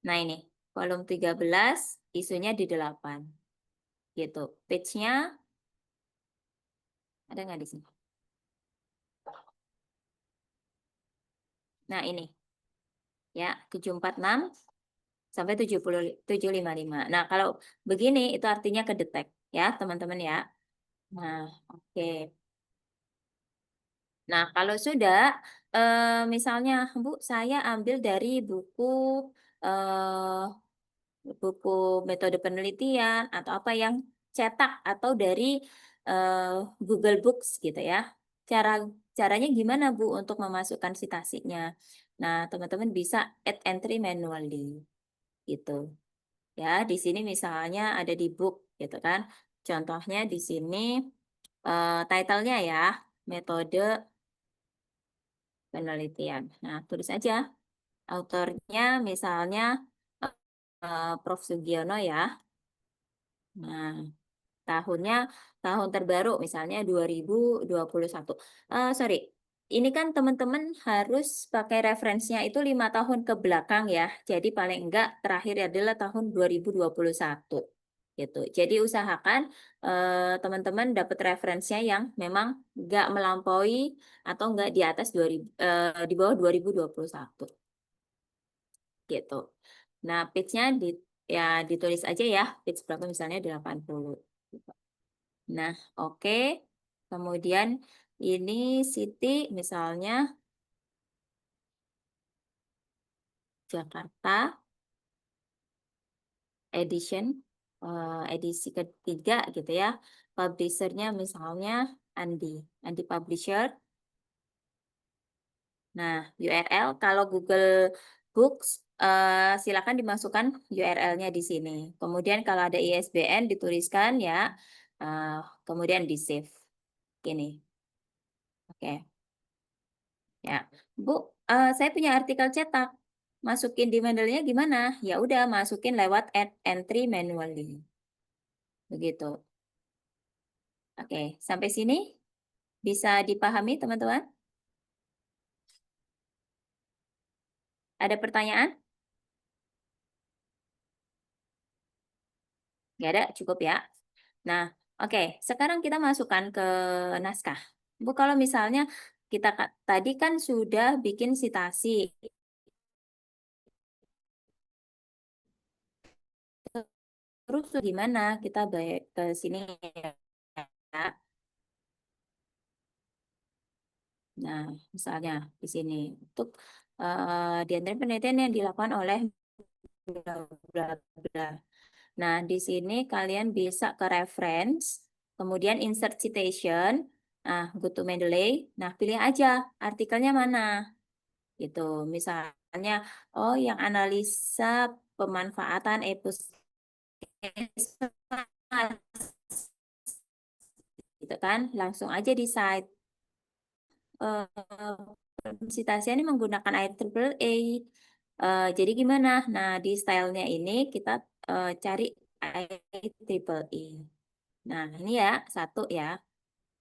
Nah ini, volume 13, isunya di 8. Gitu. Page-nya ada nggak di sini? Nah ini, ya 746 sampai 755. Nah kalau begini itu artinya kedetek ya teman-teman ya. Nah oke. Nah kalau sudah, misalnya Bu saya ambil dari eh, buku metode penelitian atau apa yang cetak atau dari Google Books gitu ya. Caranya gimana Bu untuk memasukkan citasinya? Nah, teman-teman bisa add entry manually gitu. Ya, di sini misalnya ada di book gitu kan. Contohnya di sini title-nya ya, metode penelitian. Nah, tulis aja autornya misalnya Prof. Sugiono ya. Nah, tahunnya tahun terbaru misalnya 2021. Sorry, ini kan teman-teman harus pakai referensinya itu 5 tahun ke belakang ya. Jadi paling enggak terakhir adalah tahun 2021 gitu. Jadi usahakan teman-teman dapat referensinya yang memang enggak melampaui atau enggak di atas 2000 di bawah 2021 gitu. Nah, page-nya ya ditulis aja ya, page berapa misalnya 80. Nah, oke. Kemudian ini Siti misalnya Jakarta edition edisi ketiga gitu ya. Publishernya misalnya Andi Publisher. Nah, URL kalau Google Books silakan dimasukkan URL-nya di sini. Kemudian kalau ada ISBN dituliskan ya. Kemudian di save. Gini. Oke. Ya, Bu, saya punya artikel cetak. Masukin di Mendeley-nya gimana? Ya udah, masukin lewat add entry manually. Begitu. Oke, sampai sini bisa dipahami teman-teman? Ada pertanyaan? Nggak ada, cukup ya. Nah, Oke, sekarang kita masukkan ke naskah. Bu, kalau misalnya kita tadi kan sudah bikin sitasi. Terus gimana kita baik ke sini ya. Nah, misalnya di sini untuk di antara penelitian yang dilakukan oleh bla bla bla. Nah, di sini kalian bisa ke reference, kemudian insert citation. Nah, go to Mendeley. Nah, pilih aja artikelnya mana. Gitu. Misalnya, oh yang analisa pemanfaatan gitu kan, langsung aja di site. Citasi ini menggunakan IEEE. Jadi gimana? Nah, di stylenya ini kita cari IEEE. Nah, ini ya, satu ya,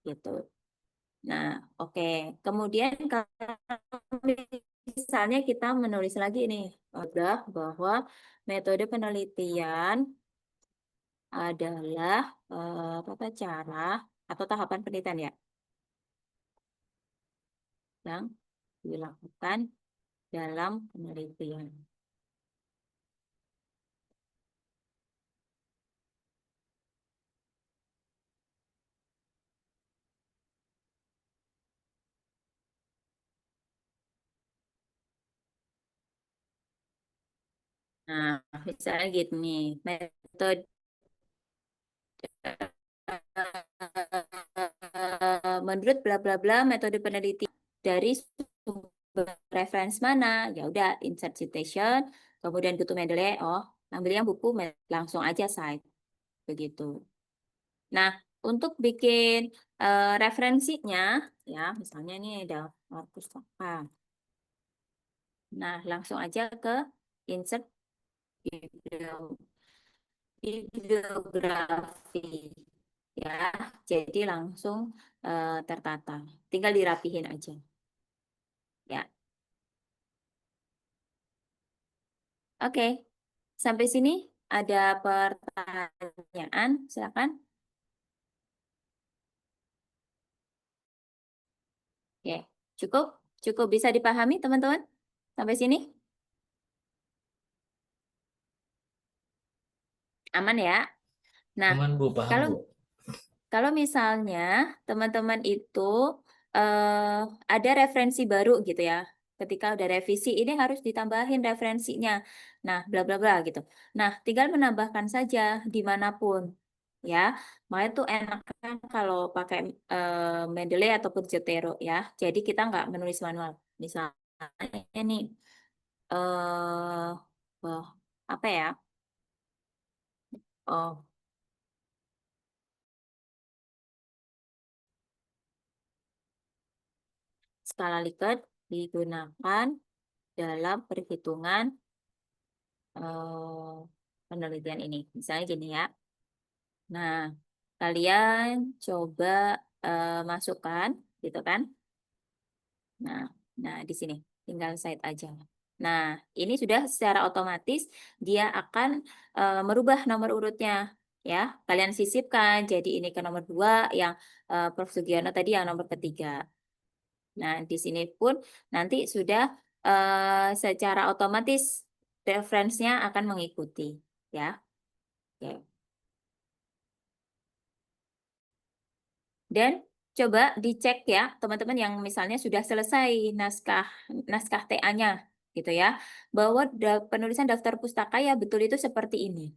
gitu. Nah, oke. Kemudian kalau misalnya kita menulis lagi nih, udah bahwa metode penelitian adalah cara atau tahapan penelitian ya yang dilakukan dalam penelitian. Nah, misalnya gini, metode menurut bla bla bla metode penelitian dari sumber reference mana? Ya udah insert citation, kemudian go to Mendeley, oh, ambil yang buku langsung aja cite begitu. Nah, untuk bikin referensinya ya, misalnya ini ada pustaka. Nah, langsung aja ke insert bibliografi ya, jadi langsung tertata, tinggal dirapihin aja ya. Oke, sampai sini ada pertanyaan, silakan. Oke, cukup cukup bisa dipahami teman-teman sampai sini, aman ya. Nah, Aman Bu, paham kalau Bu. Kalau misalnya teman-teman itu ada referensi baru gitu ya, ketika udah revisi ini harus ditambahin referensinya. Nah, bla bla bla gitu. Nah, tinggal menambahkan saja dimanapun ya. Makanya tuh enaknya kalau pakai Mendeley ataupun Zotero ya. Jadi kita nggak menulis manual. Misalnya ini wah, apa ya? Oh, skala Likert digunakan dalam perhitungan penelitian ini. Misalnya gini ya. Nah, kalian coba masukkan, gitu kan? Nah, di sini tinggal cite aja. Nah, ini sudah secara otomatis dia akan merubah nomor urutnya, ya. Kalian sisipkan, jadi ini ke nomor 2, yang Prof. Sugiono tadi yang nomor ketiga. Nah, di sini pun nanti sudah secara otomatis referensinya akan mengikuti, ya. Oke. Dan coba dicek ya, teman-teman yang misalnya sudah selesai naskah TA-nya, gitu ya, bahwa penulisan daftar pustaka ya betul itu seperti ini,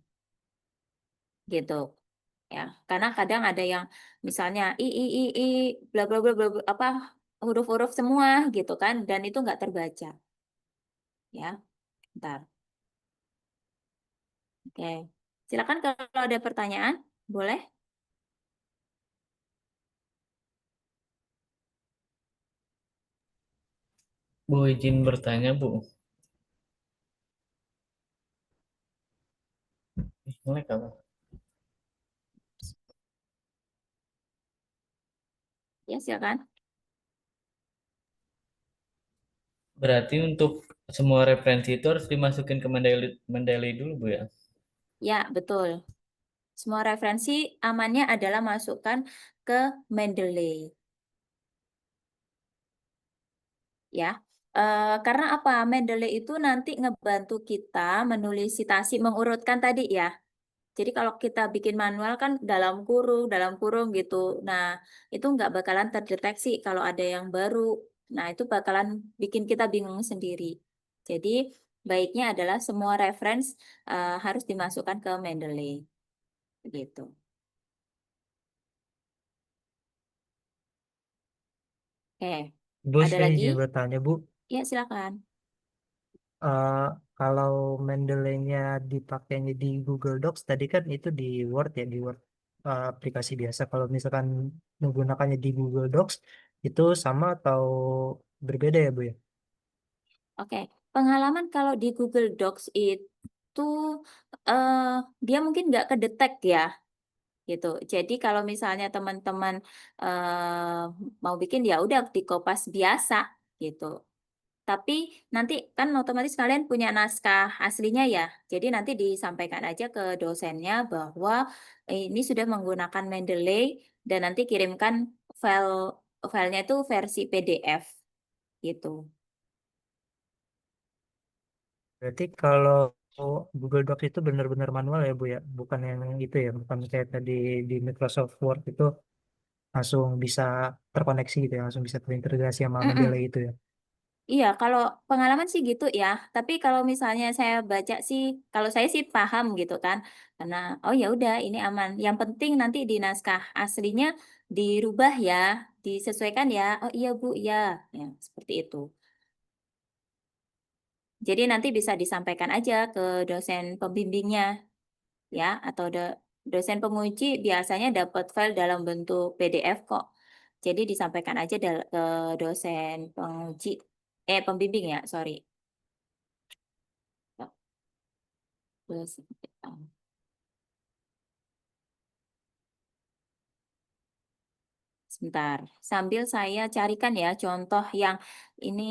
gitu. Ya, karena kadang ada yang misalnya i bla bla bla bla bla, apa huruf-huruf semua gitu kan, dan itu nggak terbaca, ya. Bentar. Oke, silakan kalau ada pertanyaan, boleh. Bu, izin bertanya Bu. Jelek apa? Ya, silakan. Berarti untuk semua referensi itu harus dimasukin ke Mendeley dulu Bu ya? Ya, betul. Semua referensi amannya adalah masukkan ke Mendeley. Ya, karena apa? Mendeley itu nanti ngebantu kita menulis citasi, mengurutkan tadi ya. Jadi kalau kita bikin manual kan dalam kurung gitu. Nah, itu nggak bakalan terdeteksi kalau ada yang baru. Nah, itu bakalan bikin kita bingung sendiri. Jadi, baiknya adalah semua reference harus dimasukkan ke Mendeley. Gitu. Oke, Bu, ada saya lagi? izin bertanya, Bu. Ya, silakan. Eh, Kalau Mendeley-nya dipakainya di Google Docs, tadi kan itu di Word ya, di Word aplikasi biasa. Kalau misalkan menggunakannya di Google Docs, itu sama atau berbeda ya, Bu ya? Oke, pengalaman kalau di Google Docs itu dia mungkin nggak kedetek ya, gitu. Jadi kalau misalnya teman-teman mau bikin ya udah di Kopas biasa, gitu. Tapi nanti kan otomatis kalian punya naskah aslinya ya. Jadi nanti disampaikan aja ke dosennya bahwa ini sudah menggunakan Mendeley dan nanti kirimkan filenya itu versi PDF, gitu. Berarti kalau Google Docs itu benar-benar manual ya, Bu ya? Bukan yang itu ya, bukan kayak tadi di Microsoft Word itu langsung bisa terkoneksi gitu ya, langsung bisa terintegrasi sama Mm-mm. Mendeley itu ya. Iya, kalau pengalaman sih gitu ya. Tapi kalau misalnya saya baca sih, kalau saya sih paham gitu kan. Karena oh ya udah ini aman. Yang penting nanti di naskah aslinya dirubah ya, disesuaikan ya. Oh iya Bu, iya. Ya, seperti itu. Jadi nanti bisa disampaikan aja ke dosen pembimbingnya ya, atau dosen penguji biasanya dapat file dalam bentuk PDF kok. Jadi disampaikan aja ke dosen penguji, pembimbing ya, sorry. Dosen. Sebentar, sambil saya carikan ya contoh yang ini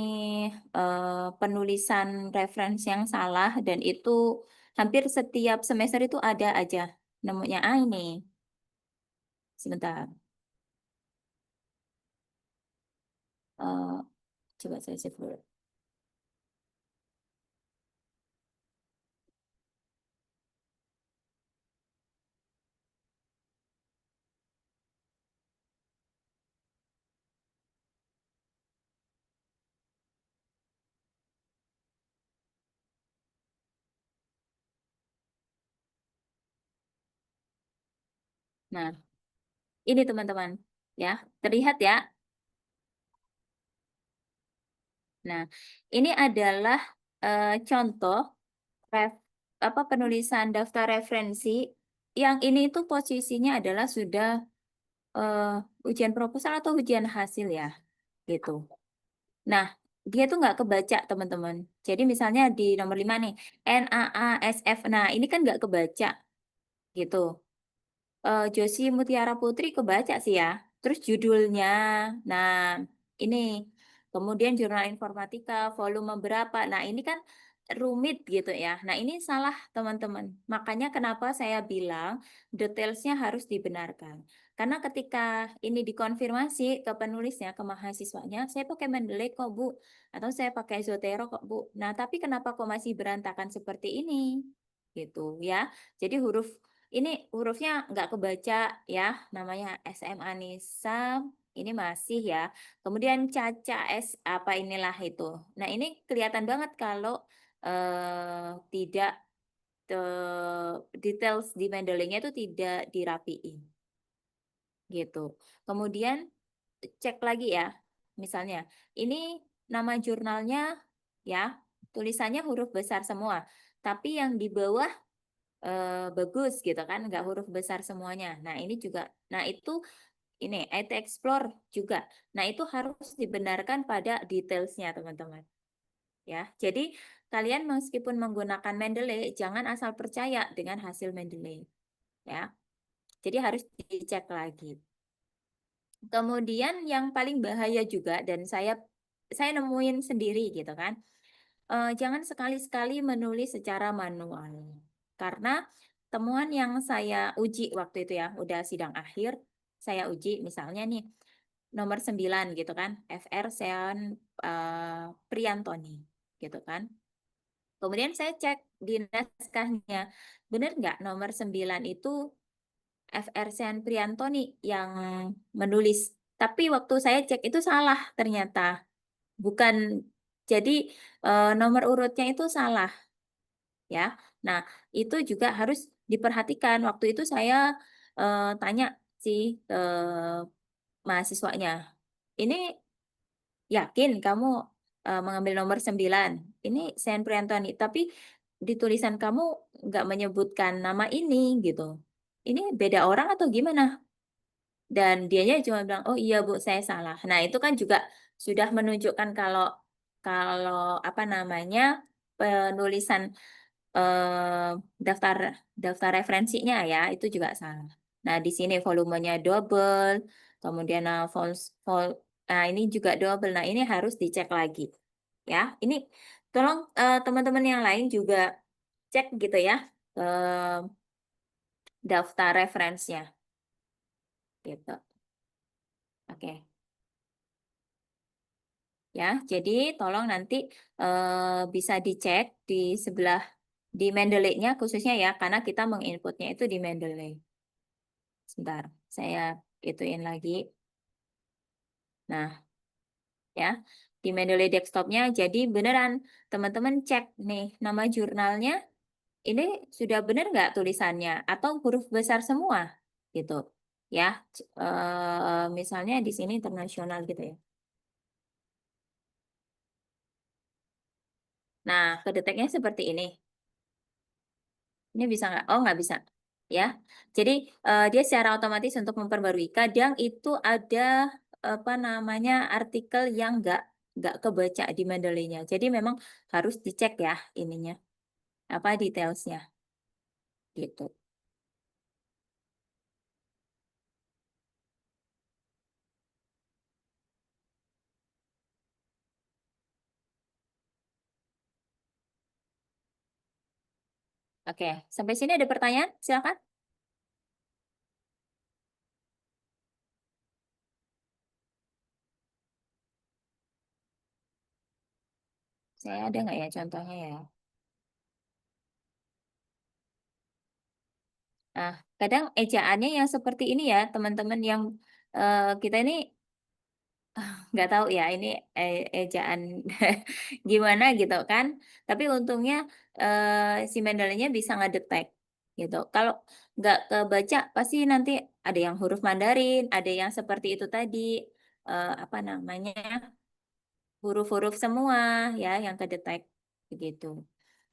penulisan referensi yang salah dan itu hampir setiap semester itu ada aja. Nemunya ini. Sebentar. Eh, coba saya save dulu. Nah, ini teman-teman. Ya, terlihat ya. Nah, ini adalah contoh penulisan daftar referensi yang ini itu posisinya adalah sudah ujian proposal atau ujian hasil ya, gitu. Nah, dia tuh nggak kebaca teman-teman. Jadi misalnya di nomor 5 nih, NAASF. Nah, ini kan nggak kebaca, gitu. Josie Mutiara Putri kebaca sih ya. Terus judulnya, nah ini. Kemudian jurnal informatika, volume berapa. Nah ini kan rumit gitu ya. Nah ini salah teman-teman. Makanya kenapa saya bilang detailsnya harus dibenarkan. Karena ketika ini dikonfirmasi ke penulisnya, ke mahasiswanya, saya pakai Mendeley kok Bu. Atau saya pakai Zotero kok Bu. Nah tapi kenapa kok masih berantakan seperti ini? Gitu ya. Jadi ini hurufnya nggak kebaca ya, namanya SM Anissa, ini masih ya. Kemudian Caca S apa inilah itu. Nah ini kelihatan banget kalau tidak details di Mendeley-nya itu tidak dirapiin gitu. Kemudian cek lagi ya, misalnya ini nama jurnalnya ya, tulisannya huruf besar semua, tapi yang di bawah bagus gitu kan, nggak huruf besar semuanya. Nah ini juga, nah itu ini IT Explore juga. Nah itu harus dibenarkan pada detailsnya teman-teman. Ya, jadi kalian meskipun menggunakan Mendeley, jangan asal percaya dengan hasil Mendeley. Ya, jadi harus dicek lagi. Kemudian yang paling bahaya juga dan saya nemuin sendiri gitu kan. Jangan sekali-sekali menulis secara manual. Karena temuan yang saya uji waktu itu ya, udah sidang akhir, saya uji misalnya nih nomor 9 gitu kan, FR Sean Priantoni gitu kan. Kemudian saya cek di naskahnya, benar nggak nomor 9 itu FR Sean Priantoni yang menulis. Tapi waktu saya cek itu salah ternyata. Bukan, jadi nomor urutnya itu salah ya. Nah, itu juga harus diperhatikan. Waktu itu saya tanya sih ke mahasiswanya, ini yakin kamu mengambil nomor 9? Ini Sean Priantoni, tapi di tulisan kamu nggak menyebutkan nama ini gitu. Ini beda orang atau gimana? Dan dianya cuma bilang, oh iya Bu, saya salah. Nah, itu kan juga sudah menunjukkan kalau kalau apa namanya penulisan daftar daftar referensinya ya itu juga salah. Nah, di sini volumenya double, kemudian nah ini juga double. Nah, ini harus dicek lagi. Ya, ini tolong teman-teman yang lain juga cek gitu ya daftar referensinya gitu. Oke. Ya, jadi tolong nanti bisa dicek di sebelah di Mendeley-nya khususnya ya, karena kita menginputnya itu di Mendeley. Sebentar, saya ituin lagi. Nah, ya, di Mendeley desktopnya. Jadi beneran teman-teman cek nih nama jurnalnya ini sudah benar nggak tulisannya atau huruf besar semua gitu. Ya, misalnya di sini internasional gitu ya. Nah, kedeteknya seperti ini. Ini bisa nggak? Oh, nggak bisa. Ya, jadi dia secara otomatis untuk memperbarui. Kadang itu ada apa namanya artikel yang nggak kebaca di Mendeley-nya. Jadi memang harus dicek ya ininya apa detailsnya gitu. Oke, sampai sini ada pertanyaan? Silakan. Saya ada nggak ya contohnya ya? Nah, kadang ejaannya yang seperti ini ya, teman-teman yang kita ini nggak tahu ya ini ejaan gimana gitu kan. Tapi untungnya si Mendeley-nya bisa ngedetek gitu. Kalau nggak kebaca pasti nanti ada yang huruf Mandarin, ada yang seperti itu tadi apa namanya huruf-huruf semua ya yang kedetek begitu.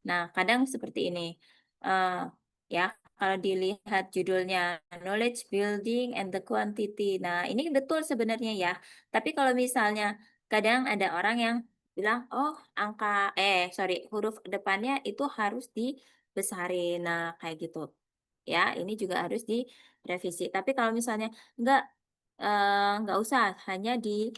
Nah, kadang seperti ini. Eh, ya, kalau dilihat judulnya Knowledge Building and the Quantity. Nah, ini betul sebenarnya ya. Tapi kalau misalnya kadang ada orang yang bilang, oh angka, sorry, huruf depannya itu harus dibesarin. Nah, kayak gitu. Ya, ini juga harus direvisi. Tapi kalau misalnya enggak usah, hanya di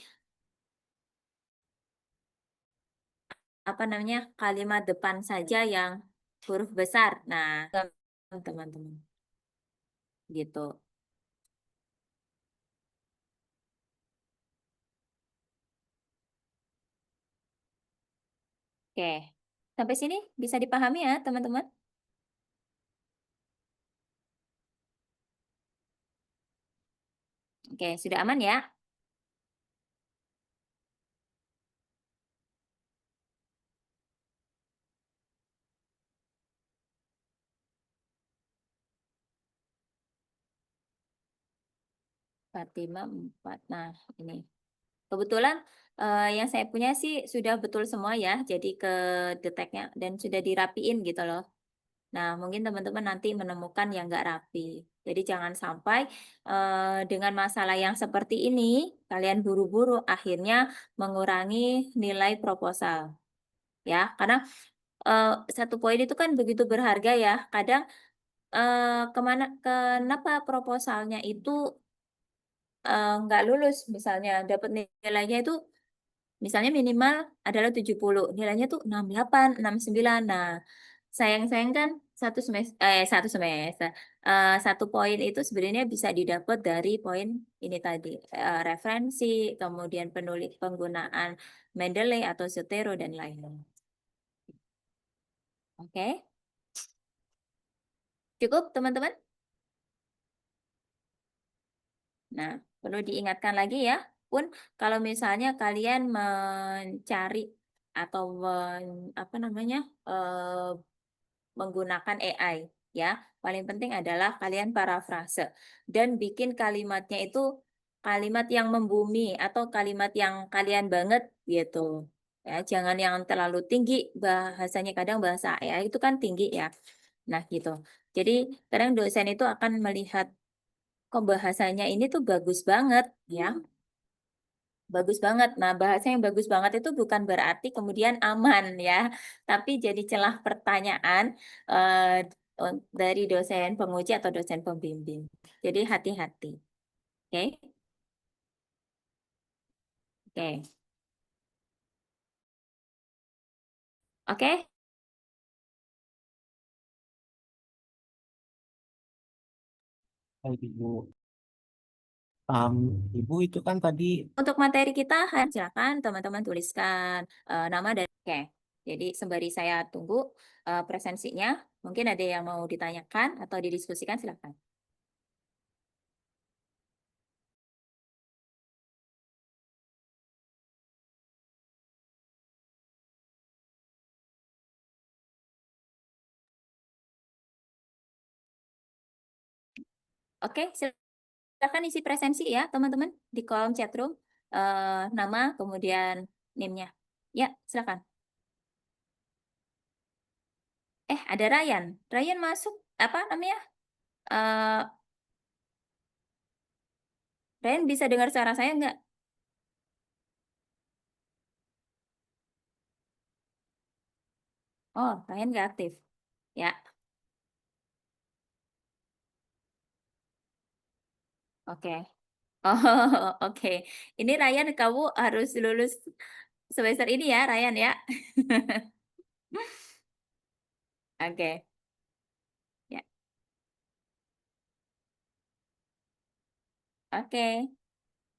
apa namanya kalimat depan saja yang huruf besar. Nah, teman-teman gitu. Oke, sampai sini bisa dipahami ya teman-teman? Oke, sudah aman ya? Empat lima empat. Nah, ini. Kebetulan yang saya punya sih sudah betul semua ya, jadi ke deteknya dan sudah dirapiin gitu loh. Nah, mungkin teman-teman nanti menemukan yang nggak rapi. Jadi jangan sampai dengan masalah yang seperti ini, kalian buru-buru akhirnya mengurangi nilai proposal. Ya, karena satu poin itu kan begitu berharga ya. Kadang kenapa proposalnya itu nggak lulus misalnya dapat nilainya itu misalnya minimal adalah 70, nilainya tuh 68, 69. Nah, sayang-sayang kan satu semester. Satu poin itu sebenarnya bisa didapat dari poin ini tadi, referensi, kemudian penulis penggunaan Mendeley atau Zotero dan lainnya. Oke, cukup teman-teman? Nah, perlu diingatkan lagi ya, pun kalau misalnya kalian mencari atau apa namanya, menggunakan AI, ya, paling penting adalah kalian parafrase dan bikin kalimatnya itu kalimat yang membumi atau kalimat yang kalian banget gitu. Ya, jangan yang terlalu tinggi bahasanya, kadang bahasa AI itu kan tinggi ya. Nah, gitu. Jadi, kadang dosen itu akan melihat kok bahasanya ini tuh bagus banget ya. Bagus banget. Nah, bahasa yang bagus banget itu bukan berarti kemudian aman ya, tapi jadi celah pertanyaan dari dosen penguji atau dosen pembimbing. Jadi hati-hati. Oke? Oke. Oke? Baik, Ibu. Ibu itu kan tadi Untuk materi kita, silakan teman-teman tuliskan nama dan oke. Jadi sembari saya tunggu presensinya, mungkin ada yang mau ditanyakan atau didiskusikan, silakan. Oke, silakan isi presensi ya teman-teman di kolom chatroom, nama kemudian name-nya. Ya, silakan. Ada Ryan. Ryan masuk apa namanya? Eh Ryan bisa dengar suara saya nggak? Oh, Ryan nggak aktif. Ya, oke. Oh, oke. Ini Ryan, kamu harus lulus semester ini ya, Ryan ya. Oke. Ya, oke.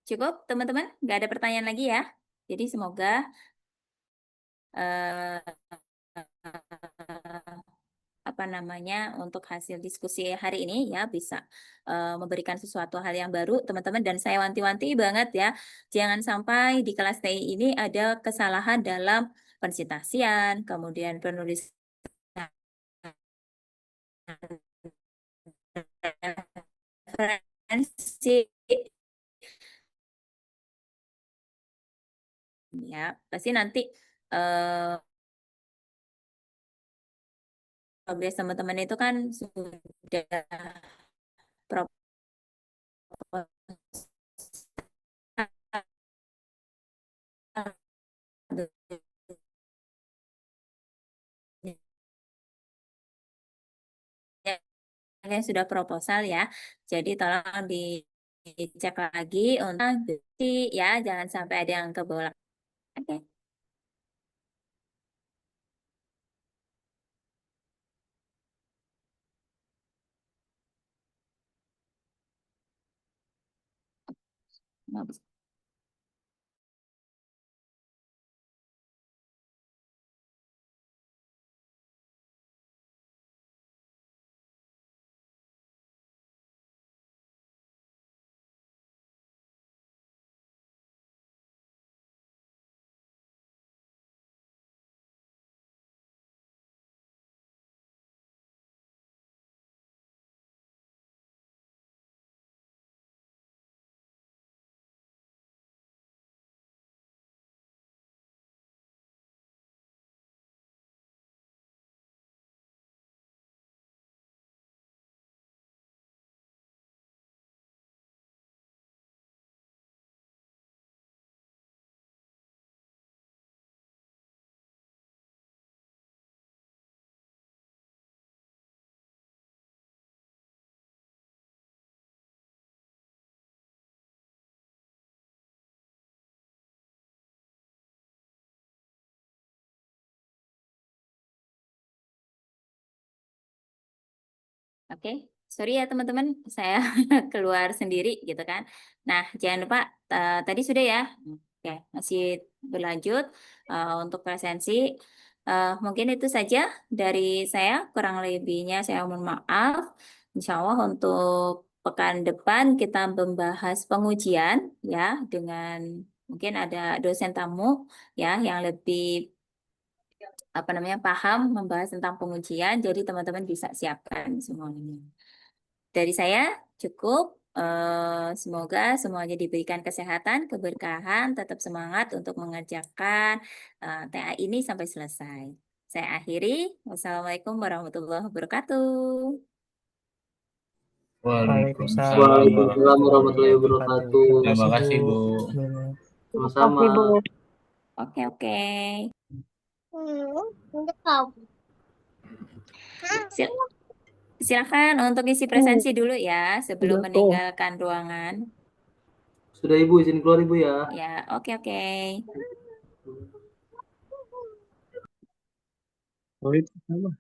Cukup teman-teman? Nggak ada pertanyaan lagi ya. Jadi semoga eh, apa namanya, untuk hasil diskusi hari ini ya bisa memberikan sesuatu hal yang baru teman-teman, dan saya wanti-wanti banget ya, jangan sampai di kelas TI ini ada kesalahan dalam pensitasian, kemudian penulisan referensi ya, pasti nanti eh, progres teman-teman itu kan sudah yang sudah proposal ya. Jadi tolong dicek lagi untuk ya, jangan sampai ada yang kebolak. Oke. Bagus. Oke, sorry ya teman-teman, saya keluar sendiri gitu kan. Nah, jangan lupa tadi sudah ya. Oke, masih berlanjut untuk presensi. Mungkin itu saja dari saya, kurang lebihnya saya mohon maaf. Insya Allah untuk pekan depan kita membahas pengujian ya dengan mungkin ada dosen tamu ya yang lebih paham membahas tentang pengujian. Jadi teman-teman bisa siapkan semuanya. Dari saya cukup. Semoga semuanya diberikan kesehatan, keberkahan, tetap semangat untuk mengerjakan TA ini sampai selesai. Saya akhiri. Wassalamualaikum warahmatullahi wabarakatuh. Waalaikumsalam. Waalaikumsalam warahmatullahi wabarakatuh. wabarakatuh. Terima kasih, Bu. Sama-sama. Oke, oke. Sil- Silakan untuk isi presensi dulu ya sebelum meninggalkan ruangan. Sudah Ibu, izin keluar Ibu ya. Ya, oke, oke. Oh, itu sama.